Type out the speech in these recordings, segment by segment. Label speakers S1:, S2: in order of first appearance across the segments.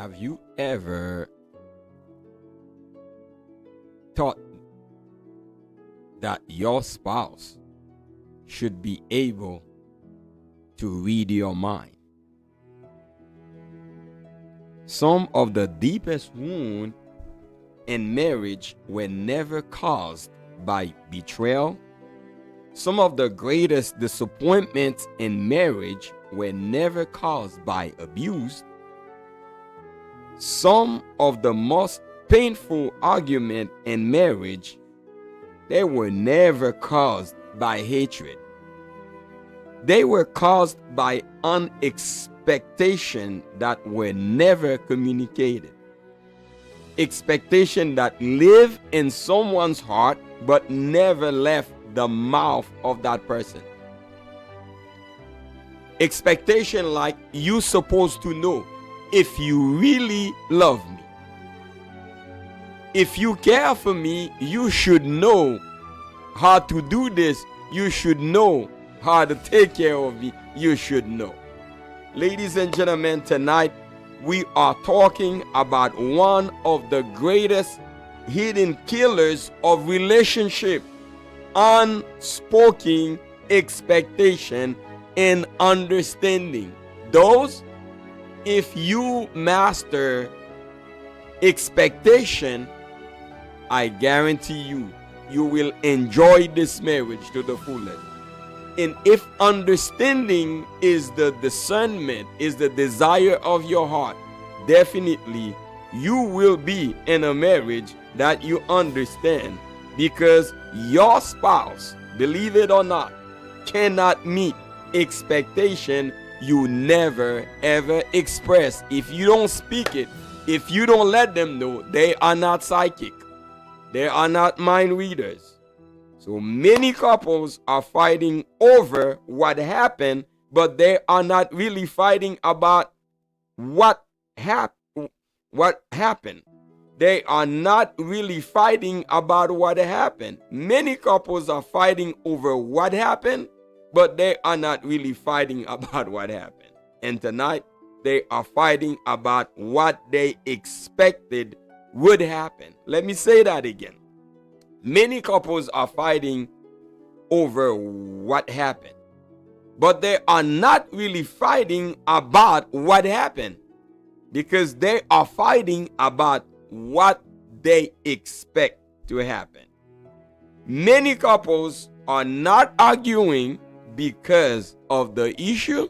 S1: Have you ever thought that your spouse should be able to read your mind? Some of the deepest wounds in marriage were never caused by betrayal. Some of the greatest disappointments in marriage were never caused by abuse. Some of the most painful arguments in marriage, they were never caused by hatred. They were caused by expectations that were never communicated. Expectation that live in someone's heart but never left the mouth of that person. Expectation like, you supposed to know if you really love me. If you care for me, you should know how to do this. You should know how to take care of me. You should know. Ladies and gentlemen, tonight we are talking about one of the greatest hidden killers of relationship: unspoken expectation and understanding. Those, if you master expectation, I guarantee you, you will enjoy this marriage to the fullest. And if understanding is the discernment, is the desire of your heart, definitely you will be in a marriage that you understand, because your spouse, believe it or not, cannot meet expectation you never ever express. If you don't speak it, if you don't let them know, they are not psychic. They are not mind readers. So many couples are fighting over what happened, but they are not really fighting about what happened. They are not really fighting about what happened. Many couples are fighting over what happened, but they are not really fighting about what happened. And tonight, they are fighting about what they expected would happen. Let me say that again. Many couples are fighting over what happened, but they are not really fighting about what happened, because they are fighting about what they expect to happen. Many couples are not arguing because of the issue.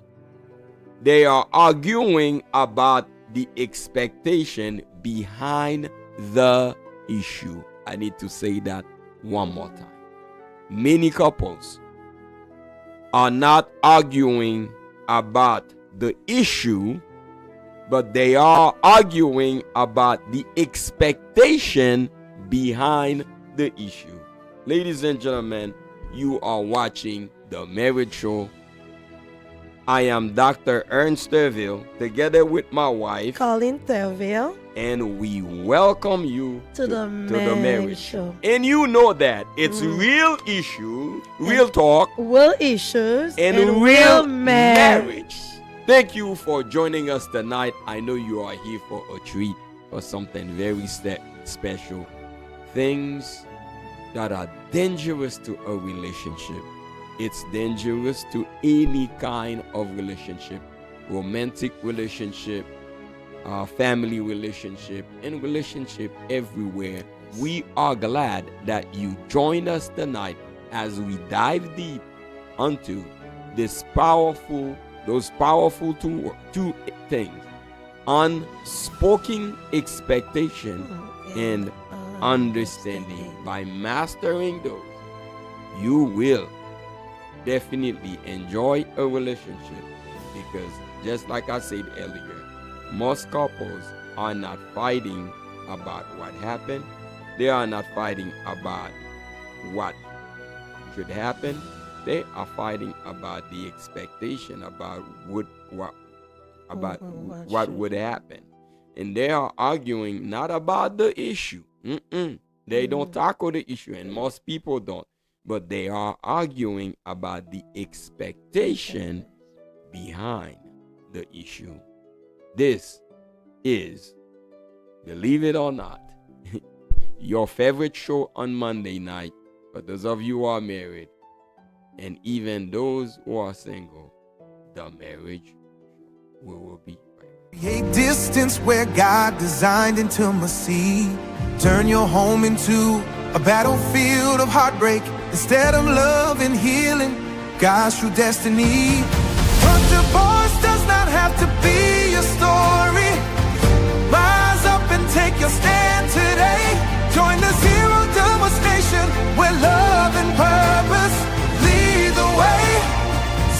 S1: They are arguing about the expectation behind the issue. I need to say that one more time. Many couples are not arguing about the issue, but they are arguing about the expectation behind the issue. Ladies and gentlemen, you are watching The Marriage Show. I am Dr. Ernst Thervil, together with my wife,
S2: Carline Thervil,
S1: and we welcome you
S2: to the Marriage Show.
S1: And you know that it's real issue, real talk,
S2: real issues,
S1: and real marriage. Thank you for joining us tonight. I know you are here for a treat, for something very special. Things that are dangerous to a relationship. It's dangerous to any kind of relationship, romantic relationship, family relationship, and relationship everywhere. We are glad that you join us tonight as we dive deep onto those powerful two things: unspoken expectation and understanding. By mastering those, you will definitely enjoy a relationship, because just like I said earlier, most couples are not fighting about what happened. They are not fighting about what should happen. They are fighting about the expectation about what would happen. And they are arguing not about the issue. They don't tackle the issue, and most people don't. But they are arguing about the expectation behind the issue. This is, believe it or not, your favorite show on Monday night for those of you who are married, and even those who are single, the marriage we will be right.
S3: Create distance where God designed intimacy. Turn your home into a battlefield of heartbreak instead of love and healing. God's true destiny. But divorce does not have to be your story. Rise up and take your stand today. Join the zero devastation where love and purpose lead the way.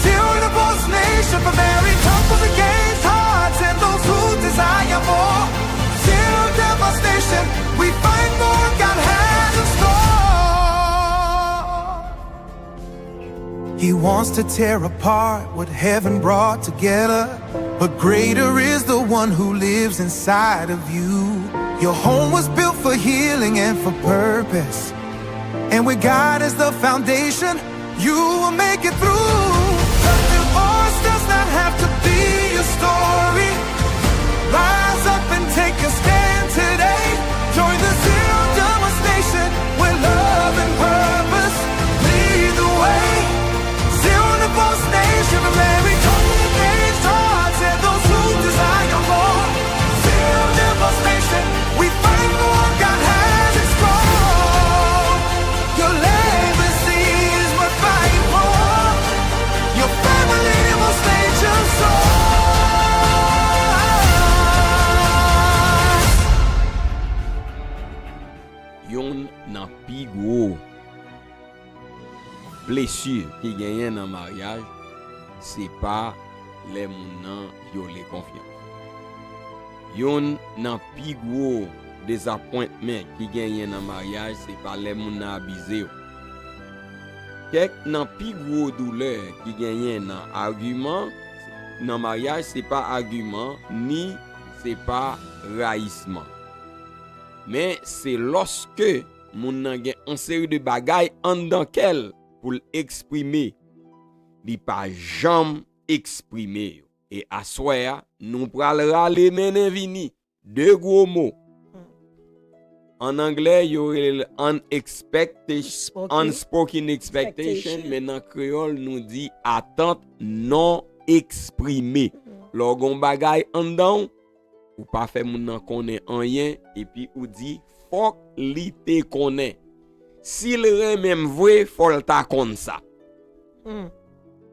S3: Zero divorce nation for married couples against hearts and those who desire more. Zero devastation, we find more God has in store. He wants to tear apart what heaven brought together, but greater is the one who lives inside of you. Your home was built for healing and for purpose, and with God as the foundation, you will make it through. The divorce does not have to be your story. Rise up and take a stand today. Join the zero devastation where love and purpose lead the way. Zero divorce nation, a married couple against hearts and those who desire more. Zero divorce nation, we find more God has in store. Your legacy is worth fighting for. Your family will stay just so.
S1: Yon nan pi gros blessure qui gagne dans mariage, c'est pas les moun nan violé confiance. Yon nan pi gros disappointment qui gagne dans mariage, c'est pas les moun nan abusé. Kek nan pi gros douleur qui gagne dans argument dans mariage, c'est pas argument ni c'est pas raïsement. Mais c'est lorsque moun nan gen un série de bagay en dans quel pour l'exprimer, li pa jam exprimer. Et à soir, nous pral rale menen vini deux gros mots. En anglais, yo unspoken expectation, mais en créole nous dit attente non exprimée. Logon bagay en dan, ou pas fait moun nan connaît rien et puis ou dit faut li te connaît. S'il re même vrai, faut ta konn ça.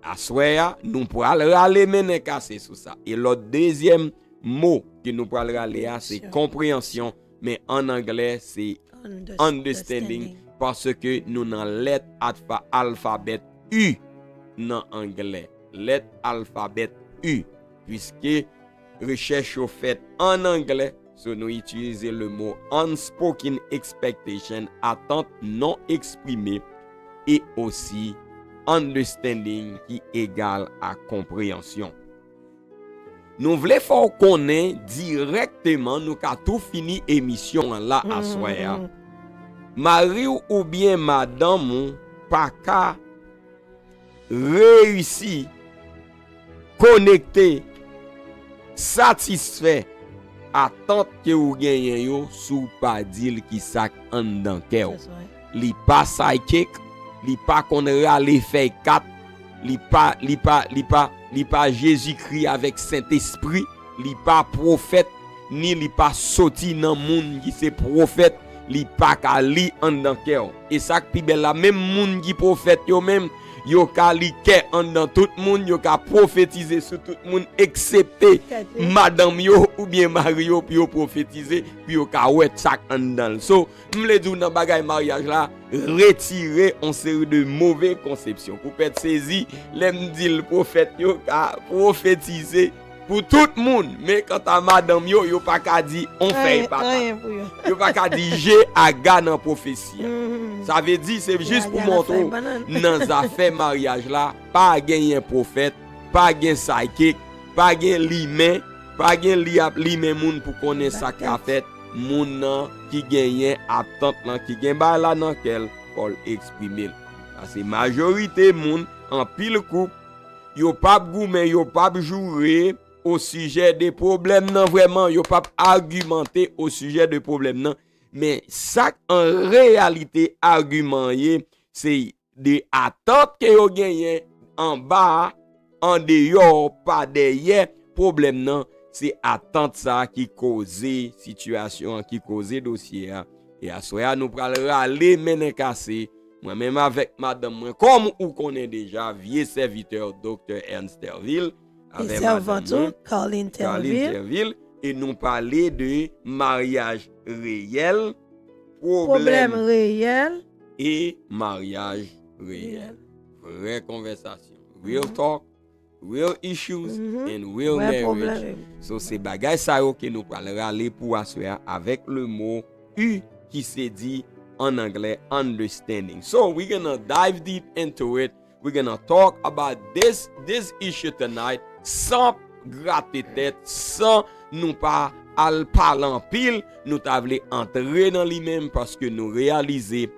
S1: Aswaya, nous pral rale menen casser sous ça. Et le deuxième mot que nous pral rale c'est compréhension, mais en anglais c'est understanding parce que nous nan lettre alphabet U dans anglais. Lettre alphabet U puisque recherche au fait en anglais, so nous utiliser le mot unspoken expectation, attente non exprimée, et aussi understanding qui égale à compréhension. Nous voulons faire connaître directement, nous avons tout fini émission là à soir. Marie ou bien madame pas qu'à réussir connecter satisfait attente que ou genyen yo sou pa dil ki sak an dan kèw. Li pa psychic, li pa kon rale fè 4, li pa Jésus-Christ avec Saint-Esprit, li pa prophète, ni li pa soti nan moun qui se prophète, li pa ka li an dan kèw. Et sak pi bel la même moun qui prophète yo même yo ka li ke an dan tout moun, yo ka prophétiser sur tout moun excepté madame yo ou bien Mario puis yo prophétiser puis yo ka wet sak an dan. So m'le dou nan bagay mariage là retirer on série de mauvais conception pour peut saisi l'aime dit le prophète yo ka prophétiser pour tout monde, mais quand à madame yo pas ka di on fait pas yo pas ka di j'ai aga dans prophétie. Ça veut dire c'est juste pour montrer dans affaire mariage là pas gagner prophète, pas gagner psychique, pas gagner limen, pas gagner limen moun pour connaître ça qu'a fait moun nan qui gagne attente nan qui gagne ba là dans quel pour exprimer. Parce que majorité moun en pile couple yo pas goumen, yo pas jouer au sujet des problèmes nan vraiment, yo pas argumenter au sujet de problèmes nan, mais ça en réalité argument c'est des attentes que yo gagné en bas, en dehors, pas derrière problème nan, c'est attente ça qui cause situation, qui cause dossier. Et à soya nous pral râler mener cassé. Moi-même avec madame moi, comme ou connaît déjà, vieux serviteur docteur Ernst Thervil, avec madame
S2: Carline
S1: Thervil, et nous parler de mariage réel,
S2: problème réel
S1: et mariage réel. Vraie conversation, real talk, real issues and real marriage. So c'est bagay ça que nous parlons râler pour asseoir avec le mot U qui se dit en anglais understanding. So we're gonna dive deep into it. We're gonna talk about this issue tonight sans gratter tête, sans nous pas al parler en pile, nous t'avons entrer dans lui-même parce que nous réaliser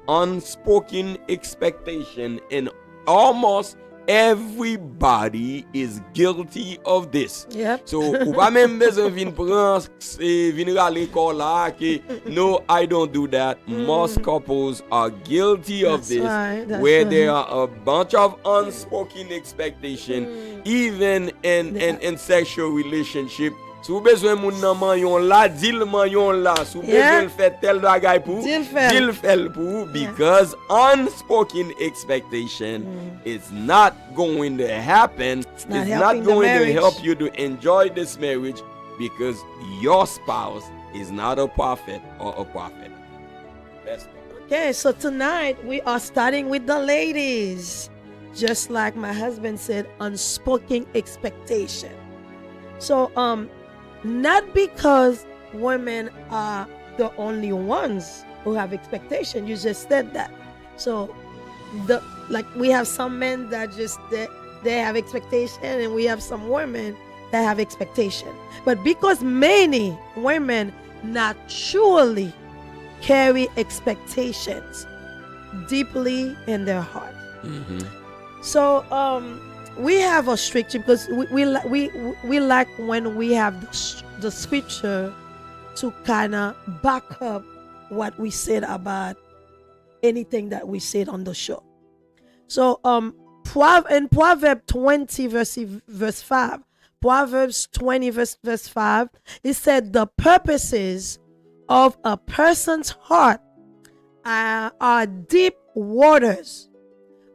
S1: unspoken expectation and almost everybody is guilty of this.
S2: Yep.
S1: So, ou pas même besoin vin prendre vin râler là que no, I don't do that. Most couples are guilty of this, where there are a bunch of unspoken expectation, even in sexual relationship. Si vous besoin moun nan mayon la, dil mayon la. Si vous besoin faire tel bagay pour, dil fait pour, because unspoken expectation is not going to happen. It's not going to help you to enjoy this marriage because your spouse is not a prophet or a prophet. Let's go.
S2: Okay, so tonight we are starting with the ladies. Just like my husband said, unspoken expectation. So, not because women are the only ones who have expectation. You just said that. So, we have some men that just they have expectation, and we have some women that have expectation. But because many women naturally carry expectations deeply in their heart. So, we have a scripture because we like when we have the scripture to kind of back up what we said about anything that we said on the show. So in Proverbs 20 verse 5, Proverbs 20 verse 5, it said the purposes of a person's heart are deep waters,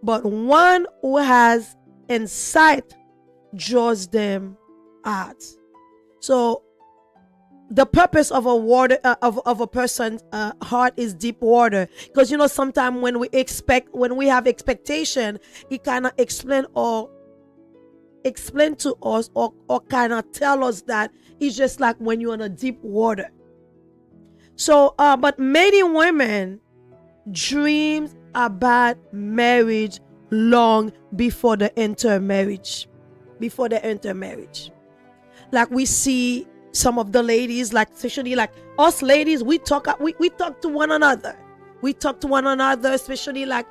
S2: but one who has insight draws them out. So the purpose of a person's heart is deep water, because sometimes when we have expectation, it kind of explain to us or kind of tell us that it's just like when you're in a deep water. So but many women dream about marriage long before they enter marriage. Like we see some of the ladies, like especially like us ladies, we talk to one another. We talk to one another, especially like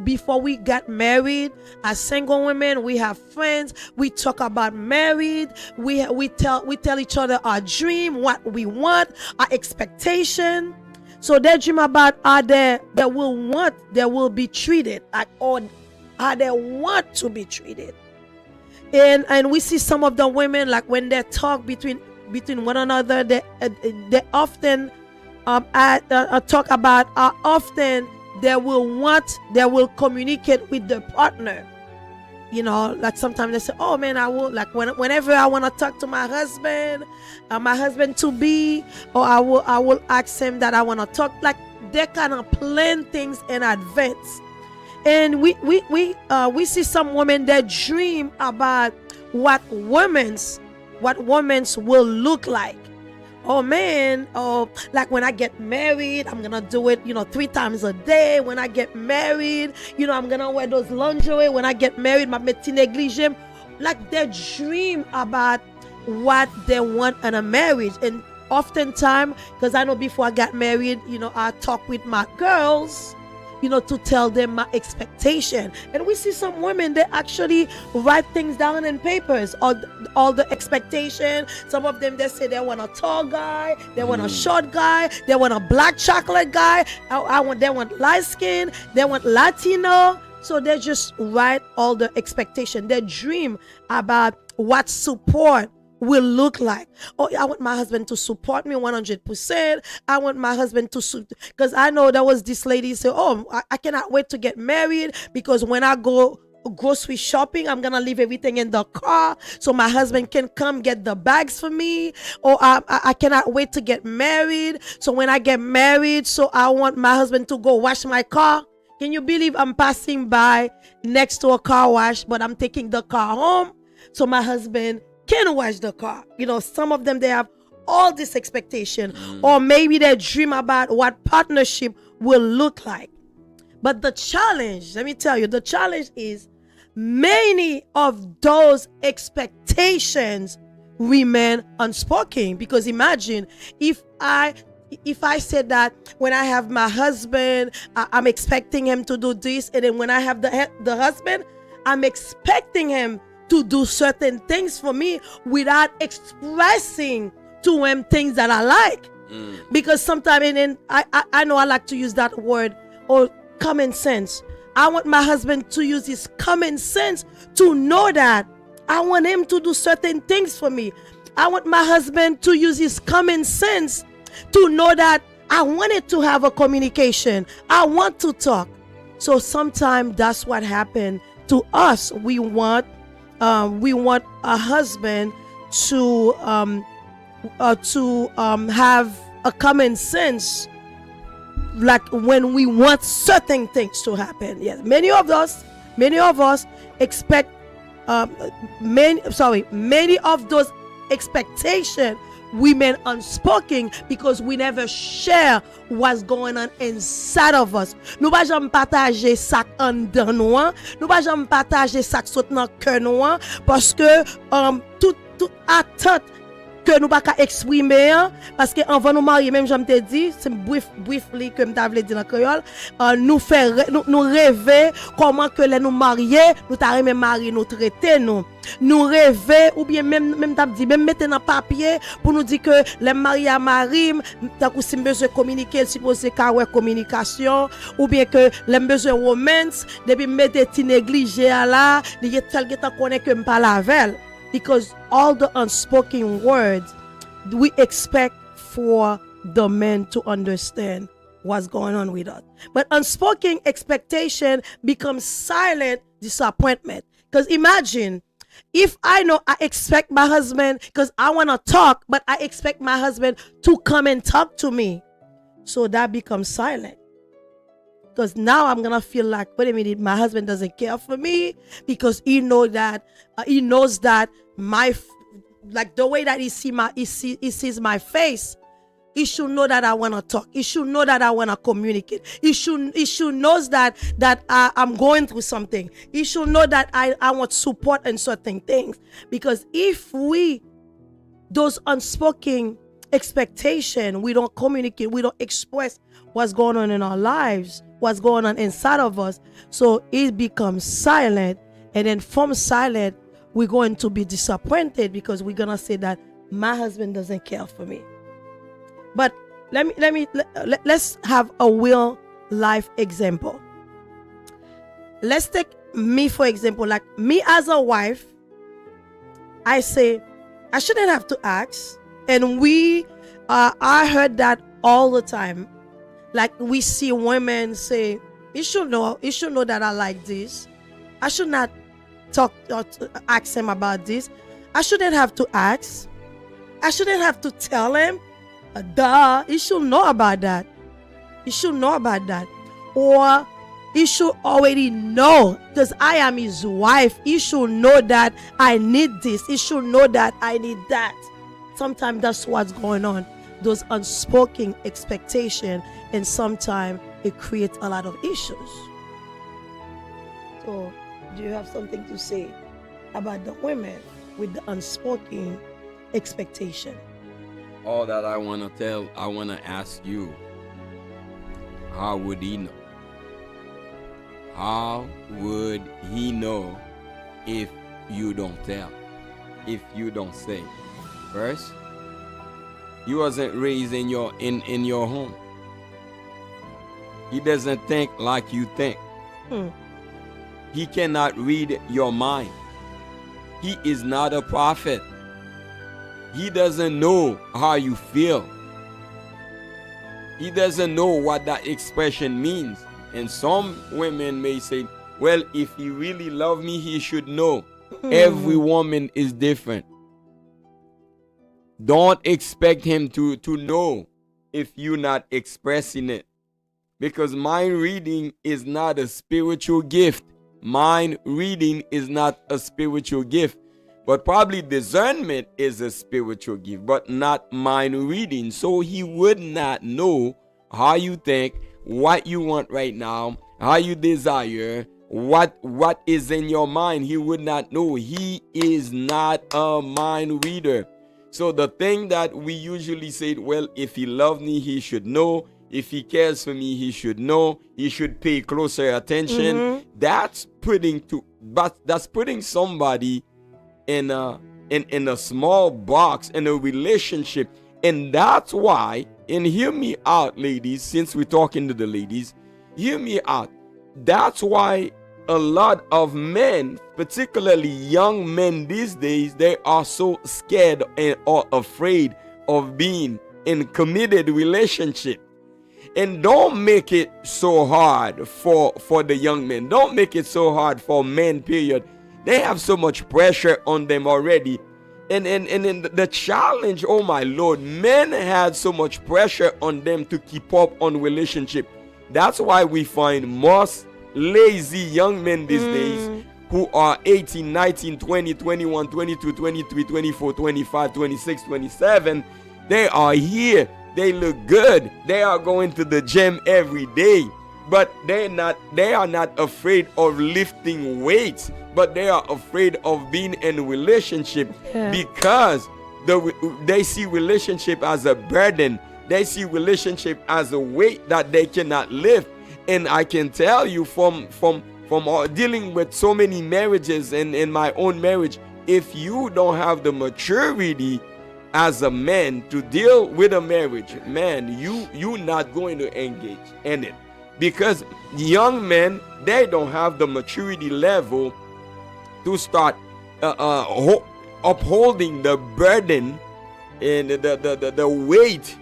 S2: before we got married. As single women, we have friends. We talk about married. We tell each other our dream, what we want, our expectation. So they dream about how they will be treated, like, or how they want to be treated. And we see some of the women, like when they talk between one another, they often talk about how often they will communicate with their partner. Like sometimes they say, oh man, I will, like whenever I want to talk to my husband to be, or I will ask him that I want to talk. Like they kind of plan things in advance. And we see some women that dream about what women's will look like. Oh man, like when I get married, I'm gonna do it, 3 times a day. When I get married, I'm gonna wear those lingerie. When I get married, my petit négligé. Like they dream about what they want in a marriage. And oftentimes, because I know before I got married, I talk with my girls, to tell them my expectation. And we see some women, they actually write things down in papers, all the expectation. Some of them, they say they want a tall guy, they want a short guy, they want a black chocolate guy, they want light skin, they want Latino. So they just write all the expectation. They dream about what support will look like. Oh, I want my husband to support me 100%. I want my husband to, because I know there was this lady say, oh, I cannot wait to get married, because when I go grocery shopping, I'm gonna leave everything in the car so my husband can come get the bags for me. Or I cannot wait to get married, so when I get married, so I want my husband to go wash my car. Can you believe I'm passing by next to a car wash, but I'm taking the car home so my husband can wash the car? Some of them, they have all this expectation. Or maybe they dream about what partnership will look like. But the challenge, let me tell you, the challenge is many of those expectations remain unspoken. Because imagine if I said that when I have my husband, I'm expecting him to do this, and then when I have the husband, I'm expecting him to do certain things for me without expressing to him things that I like. Because sometimes, and I know I like to use that word, or common sense. I want my husband to use his common sense to know that I want him to do certain things for me. I want my husband to use his common sense to know that I wanted to have a communication. I want to talk. So sometimes that's what happened to us. We want a husband to have a common sense, like when we want certain things to happen. Yes, many of us expect many of those expectations remain unspoken because we never share what's going on inside of us. Nous pas jamais partager ça en dedans nous, nous pas jamais partager ça qui saute dans cœur nous, parce que toute attente que nous pas qu'à exprimer, parce que avant nous marier, même j'aime te dire, c'est briefly que m'ta vle dire en créole, nous rêver comment que les nous marier, nous t'a même marier nous traiter nous rêver, ou bien même t'a dit même mettre dans papier pour nous dire que les mariés à marim, t'as que si besoin communiquer, supposé qu'à communication, ou bien que les besoin romance, depuis mettre ti négligé là, il y a tel que t'en connaît que m'pas la veille. Because all the unspoken words, we expect for the men to understand what's going on with us. But unspoken expectation becomes silent disappointment. Because imagine, if I know I expect my husband, because I want to talk, but I expect my husband to come and talk to me. So that becomes silent. Because now I'm gonna feel like, wait a minute, my husband doesn't care for me, because he knows that like the way that he sees my face, he should know that I want to talk. He should know that I want to communicate. He should knows that I'm going through something. He should know that I want support in certain things. Because if those unspoken expectation, we don't communicate, we don't express what's going on in our lives, what's going on inside of us, so it becomes silent. And then from silent, we're going to be disappointed, because we're gonna say that my husband doesn't care for me. But let's have a real life example. Let's take me for example. Like me as a wife, I say I shouldn't have to ask, and I heard that all the time. Like we see women say, you should know that I like this. I should not talk or ask him about this. I shouldn't have to ask. I shouldn't have to tell him. Duh, he should know about that. He should know about that. Or he should already know, because I am his wife. He should know that I need this. He should know that I need that. Sometimes that's what's going on. Those unspoken expectations, and sometimes it creates a lot of issues. So, do you have something to say about the women with the unspoken expectation?
S1: All that I want to ask you, how would he know? How would he know if you don't tell? If you don't say? First, he wasn't raised in your home. He doesn't think like you think. He cannot read your mind. He is not a prophet. He doesn't know how you feel. He doesn't know what that expression means. And some women may say, well, if he really loved me, he should know. Every woman is different. Don't expect him to know if you're not expressing it. Because mind reading is not a spiritual gift. Mind reading is not a spiritual gift. But probably discernment is a spiritual gift, but not mind reading. So he would not know how you think, what you want right now, how you desire, what is in your mind. He would not know. He is not a mind reader. So the thing that we usually say, well, if he loved me, he should know. If he cares for me, he should know. He should pay closer attention. That's putting somebody in a small box, in a relationship. And that's why, and hear me out, ladies, since we're talking to the ladies, hear me out. That's why a lot of men, particularly young men these days, they are so scared or afraid of being in committed relationship. And don't make it so hard for the young men. Don't make it so hard for men, period. They have so much pressure on them already. And the challenge, oh my Lord, men had so much pressure on them to keep up on relationship. That's why we find most lazy young men these days who are 18, 19, 20, 21, 22, 23, 24, 25, 26, 27. They are here. They look good. They are going to the gym every day. But they are not afraid of lifting weights, but they are afraid of being in a relationship because they see relationship as a burden. They see relationship as a weight that they cannot lift. And I can tell you from dealing with so many marriages and in my own marriage, if you don't have the maturity as a man to deal with a marriage, man, you're not going to engage in it. Because young men, they don't have the maturity level to start upholding the burden and the weight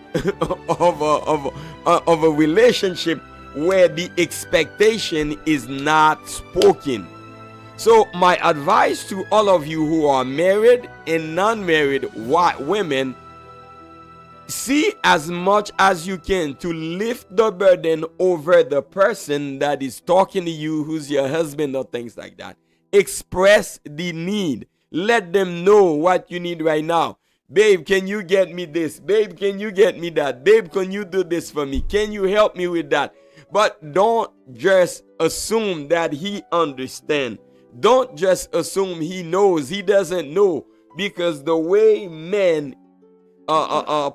S1: of a relationship where the expectation is not spoken. So my advice to all of you who are married and non-married women, see as much as you can to lift the burden over the person that is talking to you, who's your husband or things like that. Express the need. Let them know what you need right now. Babe, can you get me this? Babe, can you get me that? Babe, can you do this for me? Can you help me with that? But don't just assume that he understands. Don't just assume he knows. He doesn't know, because the way men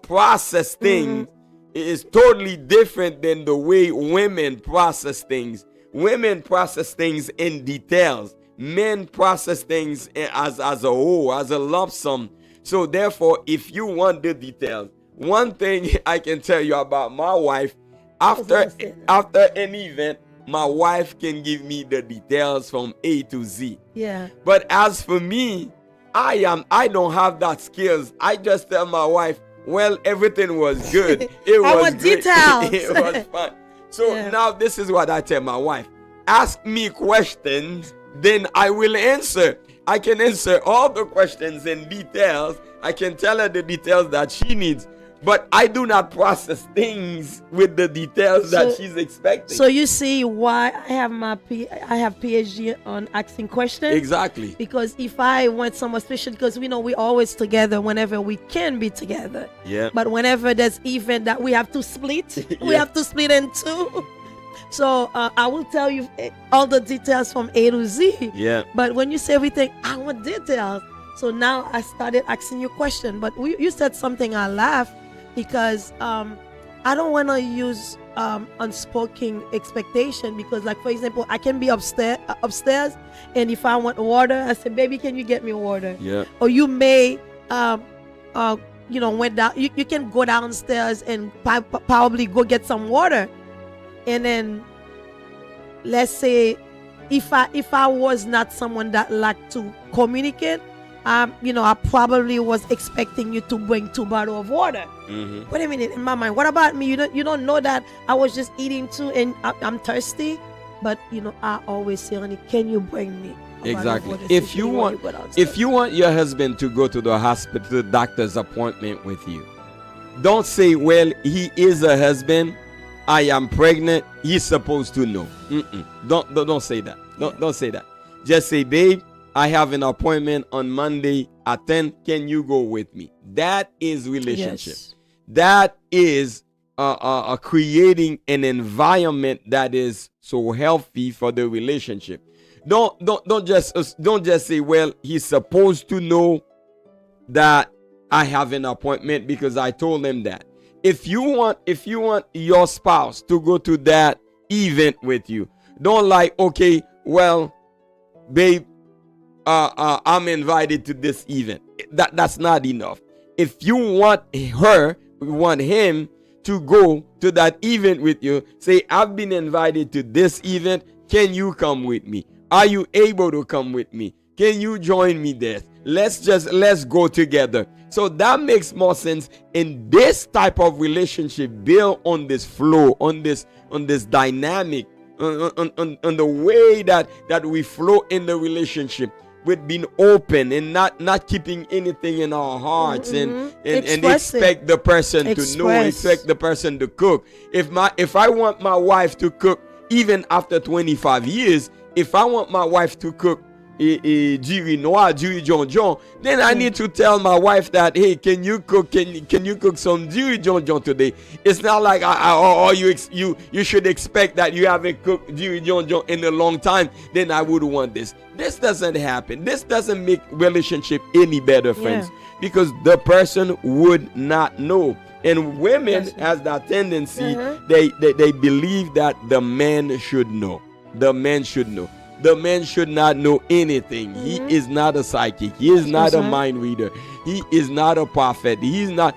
S1: process things is totally different than the way women process things. Women process things in details. Men process things as a whole, as a lump sum. So therefore, if you want the details, one thing I can tell you about my wife, after an event, my wife can give me the details from A to Z.
S2: Yeah.
S1: But as for me, I don't have that skills. I just tell my wife, well, everything was good. It was great.
S2: Details.
S1: It was fun. So now this is what I tell my wife. Ask me questions, then I will answer. I can answer all the questions in details. I can tell her the details that she needs. But I do not process things with the details that she's expecting.
S2: So you see why I have PhD on asking questions.
S1: Exactly.
S2: Because if I went somewhere special, because we know we're always together whenever we can be together.
S1: Yeah.
S2: But whenever there's event that we have to split, we have to split in two. So I will tell you all the details from A to Z.
S1: Yeah.
S2: But when you say everything, I want details. So now I started asking you questions. But you said something, I laughed, because I don't want to use unspoken expectation, because like for example, I can be upstairs, and if I want water, I say, baby, can you get me water?
S1: Yeah.
S2: Or you may went down, you can go downstairs and probably go get some water. And then let's say if I was not someone that liked to communicate, I probably was expecting you to bring 2 bottles of water.
S1: Mm-hmm.
S2: Wait a minute, in my mind, what about me? You don't know that I was just eating too, and I'm thirsty. But I always say, honey, can you bring me a bottle of
S1: Exactly.
S2: water
S1: If you want your husband to go to the hospital, to the doctor's appointment with you, don't say, well, he is a husband, I am pregnant, he's supposed to know. Don't say that. Don't say that. Just say, babe, I have an appointment on Monday at 10. Can you go with me? That is relationship.
S2: Yes.
S1: That is creating an environment that is so healthy for the relationship. Don't just say, well, he's supposed to know that I have an appointment because I told him that. If you want your spouse to go to that event with you, don't like, okay, well, babe, I'm invited to this event. That's not enough. If you want him to go to that event with you, say, I've been invited to this event. Can you come with me? Are you able to come with me? Can you join me there? Let's go together. So that makes more sense. In this type of relationship, build on this flow, on this dynamic, on the way that we flow in the relationship, with being open and not keeping anything in our hearts, and expect the person to know, expect the person to cook. If I want my wife to cook, even after 25 years, if I want my wife to cook jiri noir, jiri jonjon, then I need to tell my wife that, hey, can you cook some jiri jonjon today? It's not like you should expect that you haven't cooked jiri jonjon in a long time, then I would want this. This doesn't happen. This doesn't make relationship any better, friends, because the person would not know. And women has that tendency, they believe that the man should know. The man should know. The man should not know anything. He is not a psychic. He is not a mind reader. He is not a prophet. He's not.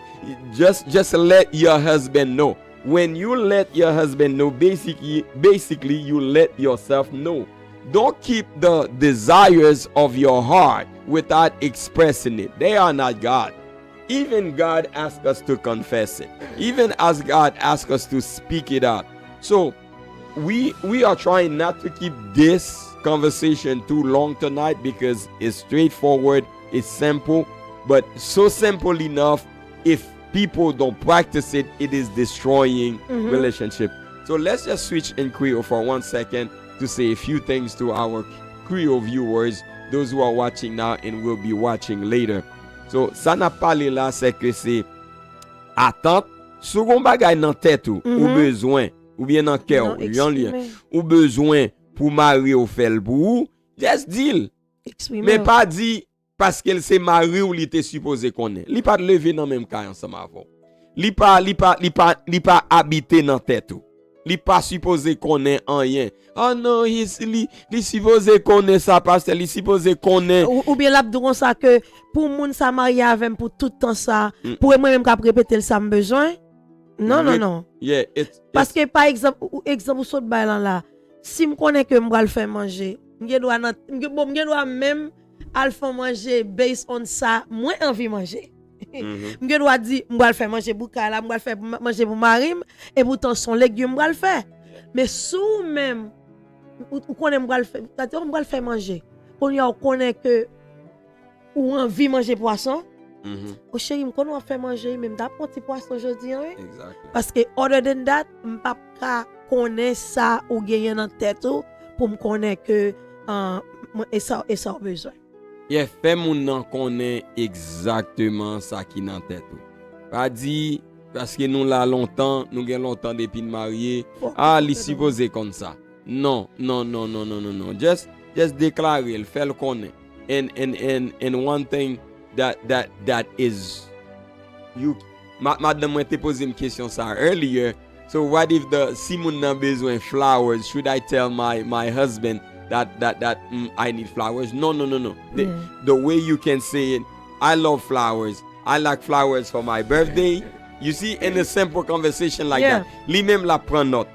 S1: Just let your husband know. When you let your husband know, basically you let yourself know. Don't keep the desires of your heart without expressing it. They are not God. Even God asks us to confess it. Even as God asks us to speak it out. So we are trying not to keep this conversation too long tonight, because it's straightforward, it's simple, but so simple enough, if people don't practice it, it is destroying relationship. So let's just switch in Creole for 1 second to say a few things to our Creole viewers, those who are watching now and will be watching later. So ça n'a parlé là, c'est que c'est attente, second bagay nan tête ou besoin, ou bien dans cœur, ou besoin pour marier ou faire pour, just deal. Mais pas dit parce qu'elle s'est mariée ou il était supposé connaître. Li pas lever dans même cas ensemble avant. Li pas habiter dans tête ou. Li pas supposé connaître rien. Oh non, li supposé connaître ça parce que li supposé connaître.
S2: Ou bien l'abdouron ça que pour moun ça marié avec pour tout temps ça, pour moi même cap répéter ça me besoin. Non.
S1: Yeah,
S2: parce que par exemple saute balan là, si me connais que me va le faire manger, me doit même al faire manger based on ça, moi envie manger. Je dois dire me va le faire manger pour Carla, me va le faire manger pour Marim, et pourtant son légume me va le faire. Mais sous même ou connais me va le faire, c'est-à-dire me va le faire manger. On connaît que ou envie manger poisson. Oh chérie, me connais faire manger même d'apprendre petit poisson aujourd'hui, hein?
S1: Exactly.
S2: Parce que other than that, me pas connaît ça ou gagner dans tête pour me connaître que et ça besoin.
S1: Yeah, fait moun nan connaît exactement ça qui dans tête ou. Pas dit parce que nous là longtemps, nous gain longtemps depuis mariés, li supposé comme ça. Non. Just déclarer, le faire le connaît. And one thing that is you madame m'a te posé une question ça earlier. So what if the Simon na besoin flowers? Should I tell my husband that I need flowers? No. The way you can say it, I love flowers. I like flowers for my birthday. You see, in a simple conversation like that, lui-même la prend note.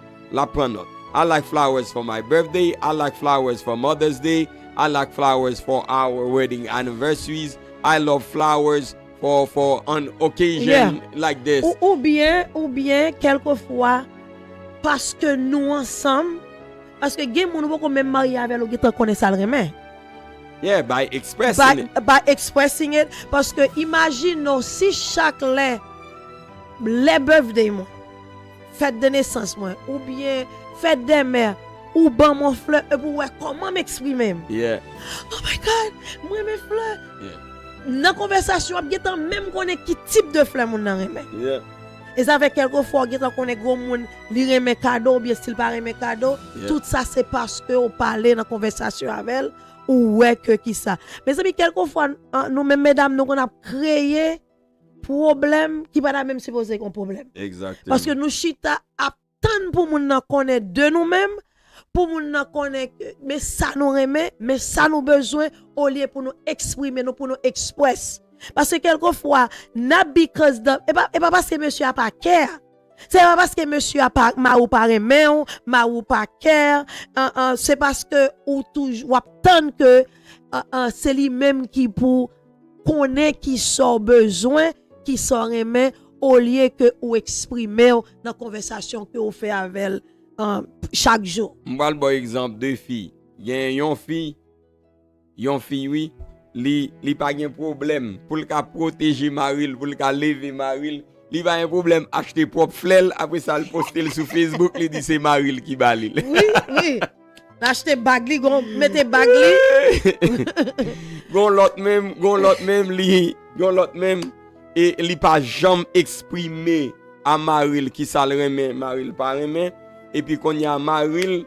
S1: I like flowers for my birthday. I like flowers for Mother's Day. I like flowers for our wedding anniversaries. I love flowers for an occasion like this.
S2: Ou bien, quelquefois, parce que nous ensemble, parce que gen moun pou même marié avec ou qui te connaît ça le remet.
S1: Yeah, by expressing it.
S2: By expressing it. Parce que imagine si chaque les birthday moi, fête de naissance moi, ou bien fête des mères, ou ban mon fleur, pour comment m'exprimer.
S1: Yeah.
S2: Oh my God, moi mes fleurs.
S1: Yeah.
S2: Dans conversation, on même connaît qui type de fleurs mon nan remet.
S1: Yeah.
S2: Et ça fait quelquefois on connaît gros moun li remet cadeau, bien style pas remet cadeau.
S1: Yeah.
S2: Tout ça c'est parce que on parlait dans conversation avec elle ou ouais que qui ça. Mais ça quelquefois nous même mesdames nous on a créé problème qui pas même supposé qu'on problème.
S1: Exactement.
S2: Parce que nous chita attendre pour moun nan connaître de nous-mêmes, pour moun nan connaître mais ça nous remet, mais ça nous besoin au lieu pour nous exprimer, nous pour nous express. Parce que quelquefois not because the et pas parce que monsieur a pas care. C'est pas parce que monsieur a pas ma ou pas remet ou pas care, c'est parce que ou toujours attendre que c'est lui même qui pour connaître qui sort besoin, qui sort remet au lieu que ou exprimer dans la conversation que vous fait avec elle chaque jour.
S1: Je vais par exemple deux filles. Il y a une fille oui, li pas de problème pour le protéger Maril, pour le lever Maril. Il va un problème acheter propre flèle après ça le poster sur Facebook, il dit c'est Maril qui balil.
S2: Oui. Acheter bagli, mettez bagli.
S1: Gon l'autre même et li pas jamais exprimer à Maril qui ça le remet, Maril pas remet et puis quand y a Maril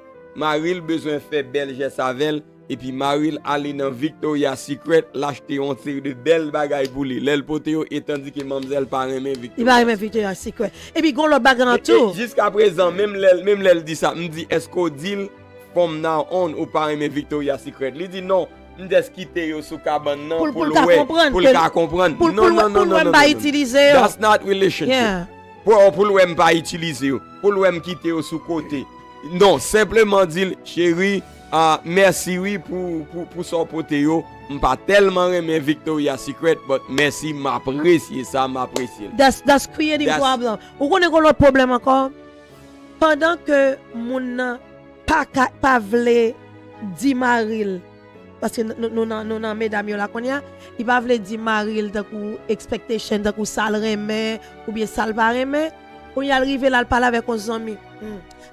S1: besoin faire belle geste avec elle. Et puis Maril aller dans Victoria's Secret l'acheter une série de belles bagailles pour lui. L'elle potéo et tandis que mademoiselle pas aimer Victoria's.
S2: Il va aimer Victoria's Secret. Et puis gon le bagarre tout.
S1: Jusqu'à présent même l'elle dit ça, me dit est-ce qu'on dit from now on ou pas aimer Victoria's Secret. Il dit non, m'dès quitter yo sous cabane non pour le comprendre.
S2: Non. Pas utiliser.
S1: That's not relationship.
S2: Yeah.
S1: Pour le pas utiliser pour le quitter yo sous côté. Non, simplement dire chérie merci oui pour son poté yo. M'pas tellement aimer Victoria's Secret, but merci m'apprécier ça, m'apprécier.
S2: That's creating problem. Ou connaît l'autre problème encore? Pendant que moun pas vle di Maril parce que nous nan mesdames yo la konya, il pas vle di Maril de coup expectation de coup sal remet ou bien sal pas remet. On y arrivé là parler avec un ami.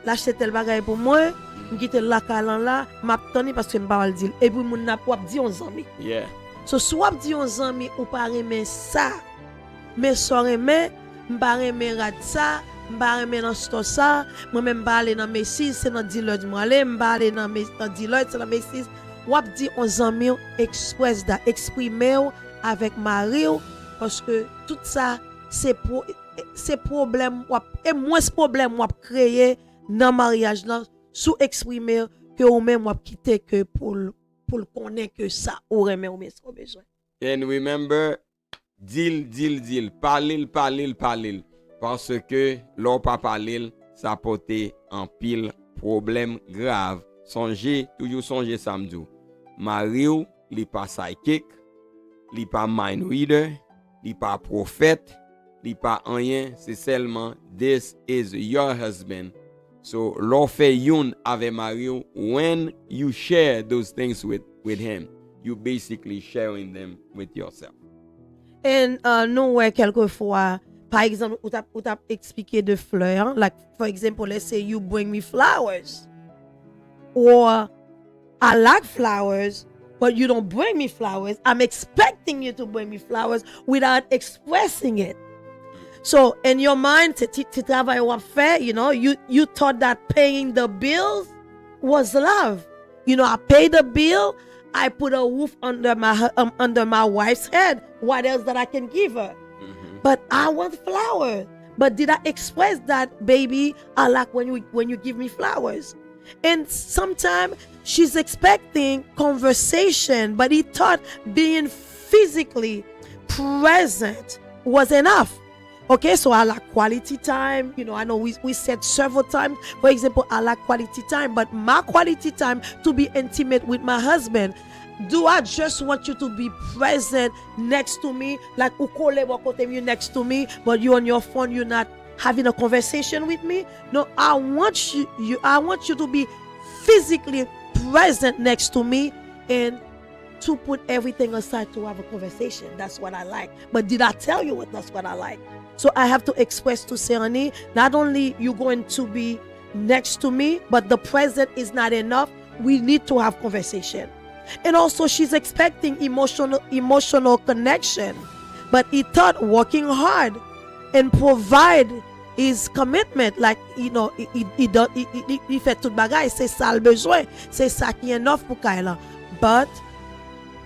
S2: L'acheter tel bagay pour moi. M'quitte la calan là, m'a tani parce que m'pa dire et puis moun n'a pas dit 11 amis.
S1: Yeah.
S2: So soit dit 11 amis ou pas aimer ça. Mais so aimer, m'pa aimer rat ça, m'pa aimer dans ça, moi même pas aller dans Messi, c'est dans Deloitte moi aller, m'pa aller dans Deloitte, c'est dans Messi. Ou dit 11 amis express da exprimer avec Mario parce que tout ça c'est problème et moins problème ou créer dans mariage là. Sous exprimer que ou même quitter que pour connaître que ça aurait même besoin.
S1: And remember deal parler parce que l'on pas parler ça porte en pile problème grave. Toujours songer samedi. Mario li pas psychic, li pas mind reader, li pas prophète, li pas rien, c'est seulement this is your husband. So, l'on fait youn avec Mario, when you share those things with him, you basically sharing them with yourself.
S2: And nous, quelquefois, par exemple, ou t'as expliqué de fleurs, like, for example, let's say you bring me flowers. Or, I like flowers, but you don't bring me flowers. I'm expecting you to bring me flowers without expressing it. So in your mind, to travail ou fait, you thought that paying the bills was love. I pay the bill, I put a roof under my wife's head. What else that I can give her? Mm-hmm. But I want flowers. But did I express that, baby? I like when you give me flowers. And sometimes she's expecting conversation, but he thought being physically present was enough. Okay, so I like quality time. You know, I know we said several times, for example, I like quality time, but my quality time to be intimate with my husband. Do I just want you to be present next to me, like you next to me, but you on your phone, you're not having a conversation with me? No, I want you to be physically present next to me and to put everything aside to have a conversation. That's what I like. But did I tell you that's what I like? So I have to express to say, honey, not only you going to be next to me, but the present is not enough. We need to have conversation. And also she's expecting emotional connection. But he thought working hard and provide his commitment, like, you know, il fait tout bagay, c'est ça le besoin, c'est ça qui est enough pour Carline. But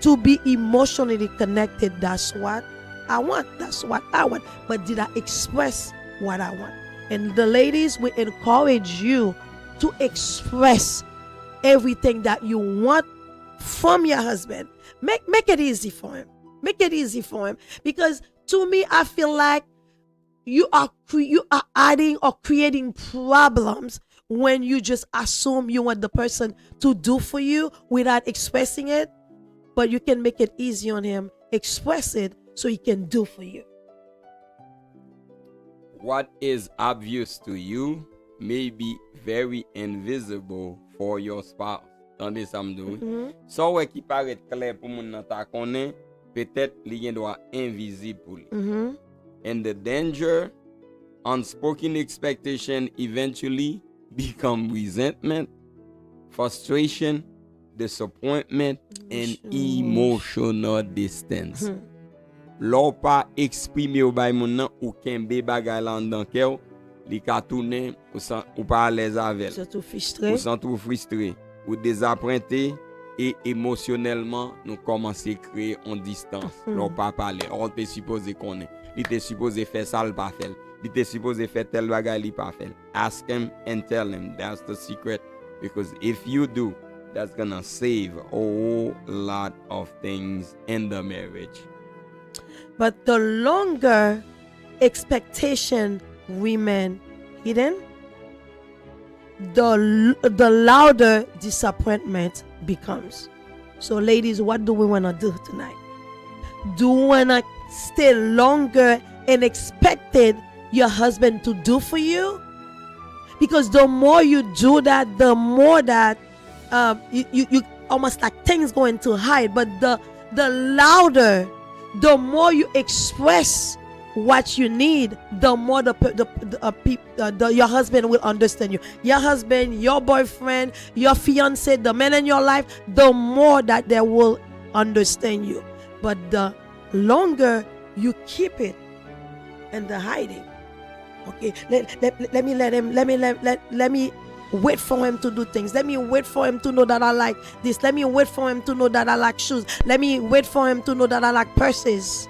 S2: to be emotionally connected, that's what I want. That's what I want. But did I express what I want? And the ladies, we encourage you to express everything that you want from your husband. Make it easy for him. Make it easy for him. Because to me, I feel like you are adding or creating problems when you just assume you want the person to do for you without expressing it. But you can make it easy on him. Express it so he can do for you.
S1: What is obvious to you may be very invisible for your spouse. Tandis ça me dit. So ouais qui paraît clair pour moun nan ta connaît, peut-être li gen doit invisible pour lui. And the danger, unspoken expectation eventually become resentment, frustration, disappointment, and emotional distance. L'on pas exprimer ou bay moun nan ou kembe bagay lan dan kè li ka tourner ou pas à l'aise avec. Ou sont trop frustré, ou désappointé et émotionnellement nous commencer à créer une distance. L'on pas parler, on peut supposer qu'on est. Il était supposé faire ça, il pas fait. Il était supposé faire tel bagay, il pas fait. Ask him and tell him. That's the secret. Because if you do, that's gonna save a whole lot of things in the marriage.
S2: But the longer expectation remain hidden, the louder disappointment becomes. So ladies, what do we want to do tonight? Do we want to stay longer and expected your husband to do for you? Because the more you do that, the more that you almost like things going to hide. But the louder, the more you express what you need, the more your husband will understand you. Your husband, your boyfriend, your fiance, the man in your life, the more that they will understand you. But the longer you keep it and the hiding, okay, let me wait for him to do things. Let me wait for him to know that I like this. Let me wait for him to know that I like shoes. Let me wait for him to know that I like purses.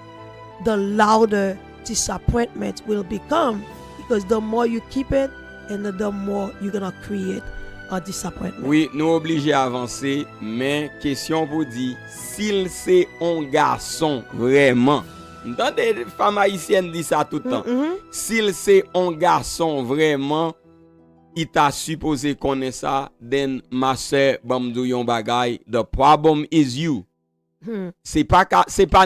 S2: The louder disappointment will become, because the more you keep it and the more you're gonna create a disappointment.
S1: Oui, nous obligés à avancer, mais question pour dire, s'il c'est un garçon vraiment, entendez, les femmes haïtiennes disent ça tout le temps, s'il c'est un garçon vraiment, il t'a supposé connaître ça, then ma soeur, bamdou yon bagay, the problem is you. C'est pas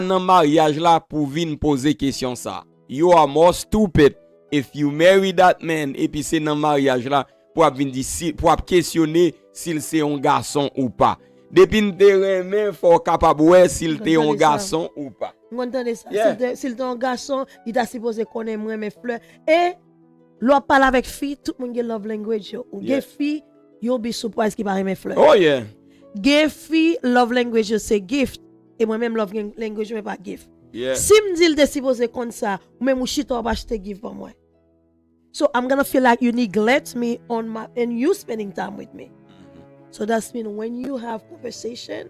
S1: dans mariage là pour venir poser question ça. You are more stupid if you marry that man et puis c'est dans mariage là pour venir dire pour questionner s'il c'est un garçon ou pas. Depuis n'te faut capable ouais s'il t'est un garçon ou pas.
S2: M'entendez ça? S'il t'est un garçon, il t'a supposé connaître moi mes fleurs et l'on parle avec fille, tout le monde a love language yo. Ou gay fille, you'll be surprised qui parle mes fleurs.
S1: Oh yeah.
S2: Gay fille love language c'est gift. Et moi-même, love language, je ne pas gift.
S1: Yeah.
S2: Si je dis que supposé comme ça, ou même ou chito pas acheter gift pour moi. So I'm gonna feel like you neglect me and you spending time with me. So that's mean when you have conversation,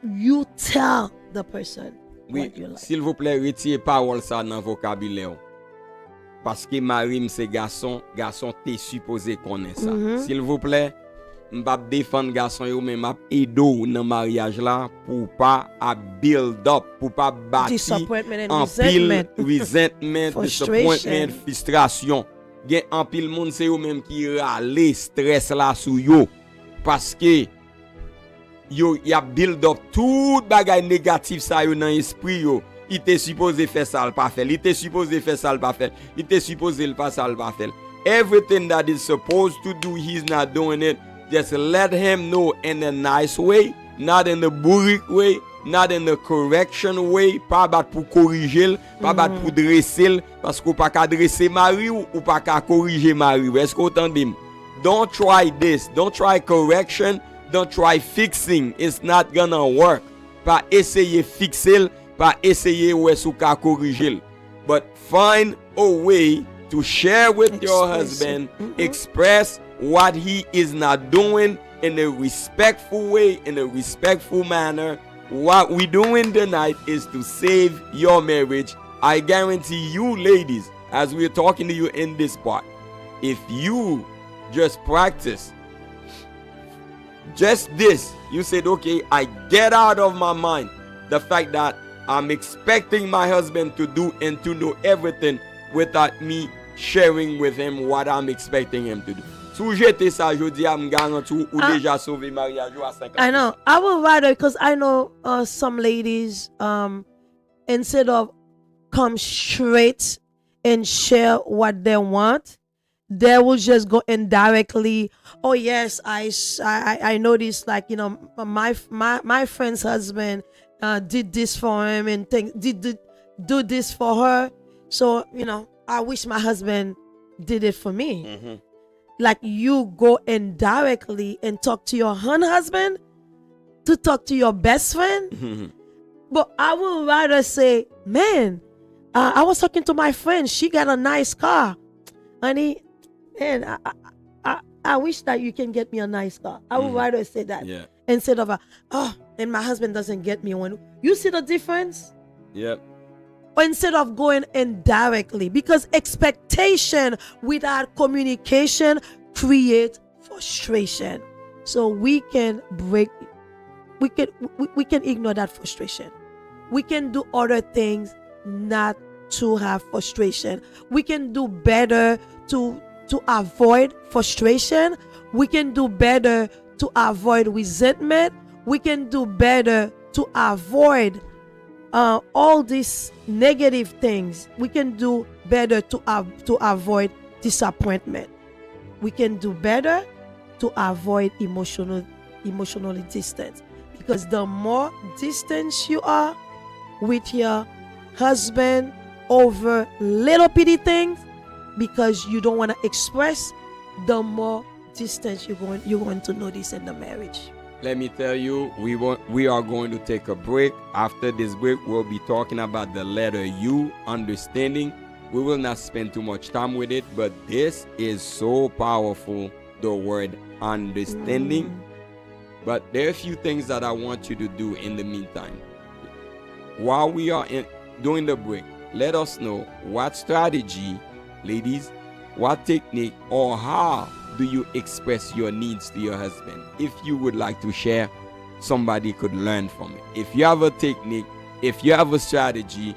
S2: you tell the person what you like.
S1: S'il vous plaît, retirez parole ça dans vocabulaire. parce que Marie c'est garçon t'es supposé connaître ça. S'il vous plaît, m'pa défendre garçon yo mais m'a aider dans mariage là pour pas à build up, pour pas bâtir en pile resentment, disappointment, frustration. Gen en pile monde c'est yo même qui râler stress là sou yo parce que yo y a build up tout bagay négatif ça yo dans esprit yo. Il était supposé faire ça, le pas faire. Il était supposé faire ça, le pas faire. Il était supposé le pas ça, le pas faire. Everything that is supposed to do, he's not doing it. Just let him know in a nice way, not in the bourrique way, not in the correction way. Pas battre pour corriger, pas battre pour dresser, parce qu'on pas qu'à dresser Marie ou pas qu'à corriger Marie. Est-ce qu'on entend? Don't try this. Don't try correction. Don't try fixing. It's not gonna work. Pas essayer fixer. Pas essayer ou est-ce qu'à corriger. But find a way to share with your husband, express what he is not doing in a respectful way, in a respectful manner. What we doing tonight is to save your marriage. I guarantee you, ladies, as we're talking to you in this part, if you just practice just this, you said, okay, I get out of my mind the fact that I'm expecting my husband to do and to know everything without me sharing with him what I'm expecting him to do. Soujete sa jodi am garanti ou déjà sauvé mariage à 50.
S2: I know. I would rather, because I know some ladies instead of come straight and share what they want, they will just go indirectly. Oh yes, I noticed, like, you know, my friend's husband did this for him and do this for her. So, you know, I wish my husband did it for me. Like, you go indirectly and talk to your husband to talk to your best friend. But I would rather say, man, I was talking to my friend. She got a nice car. Honey, man, I wish that you can get me a nice car. I would rather say that.
S1: Yeah.
S2: Instead of and my husband doesn't get me one. You see the difference?
S1: Yep.
S2: Or instead of going indirectly, because expectation without communication create frustration. So we can ignore that frustration. We can do other things not to have frustration. We can do better to avoid frustration. We can do better to avoid resentment. We can do better to avoid all these negative things. We can do better to avoid disappointment. We can do better to avoid emotionally distance. Because the more distance you are with your husband over little bitty things, because you don't want to express, the more distance you're going to notice in the marriage.
S1: Let me tell you, we are going to take a break. After this break, we'll be talking about the letter U, understanding. We will not spend too much time with it, but this is so powerful, the word understanding. But there are a few things that I want you to do in the meantime. While we are doing the break, let us know what strategy, ladies, what technique, or how do you express your needs to your husband? If you would like to share, somebody could learn from it. If you have a technique, if you have a strategy,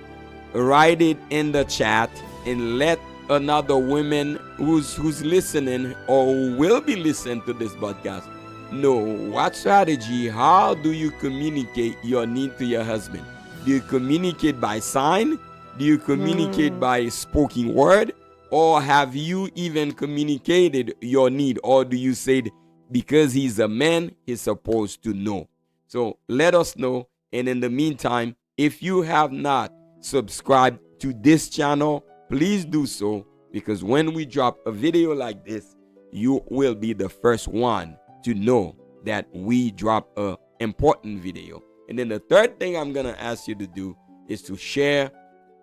S1: write it in the chat and let another woman who's listening or who will be listening to this podcast know what strategy, how do you communicate your need to your husband? Do you communicate by sign? Do you communicate by spoken word? Or have you even communicated your need? Or do you say, because he's a man, he's supposed to know? So let us know. And in the meantime, if you have not subscribed to this channel, please do so. Because when we drop a video like this, you will be the first one to know that we drop an important video. And then the third thing I'm going to ask you to do is to share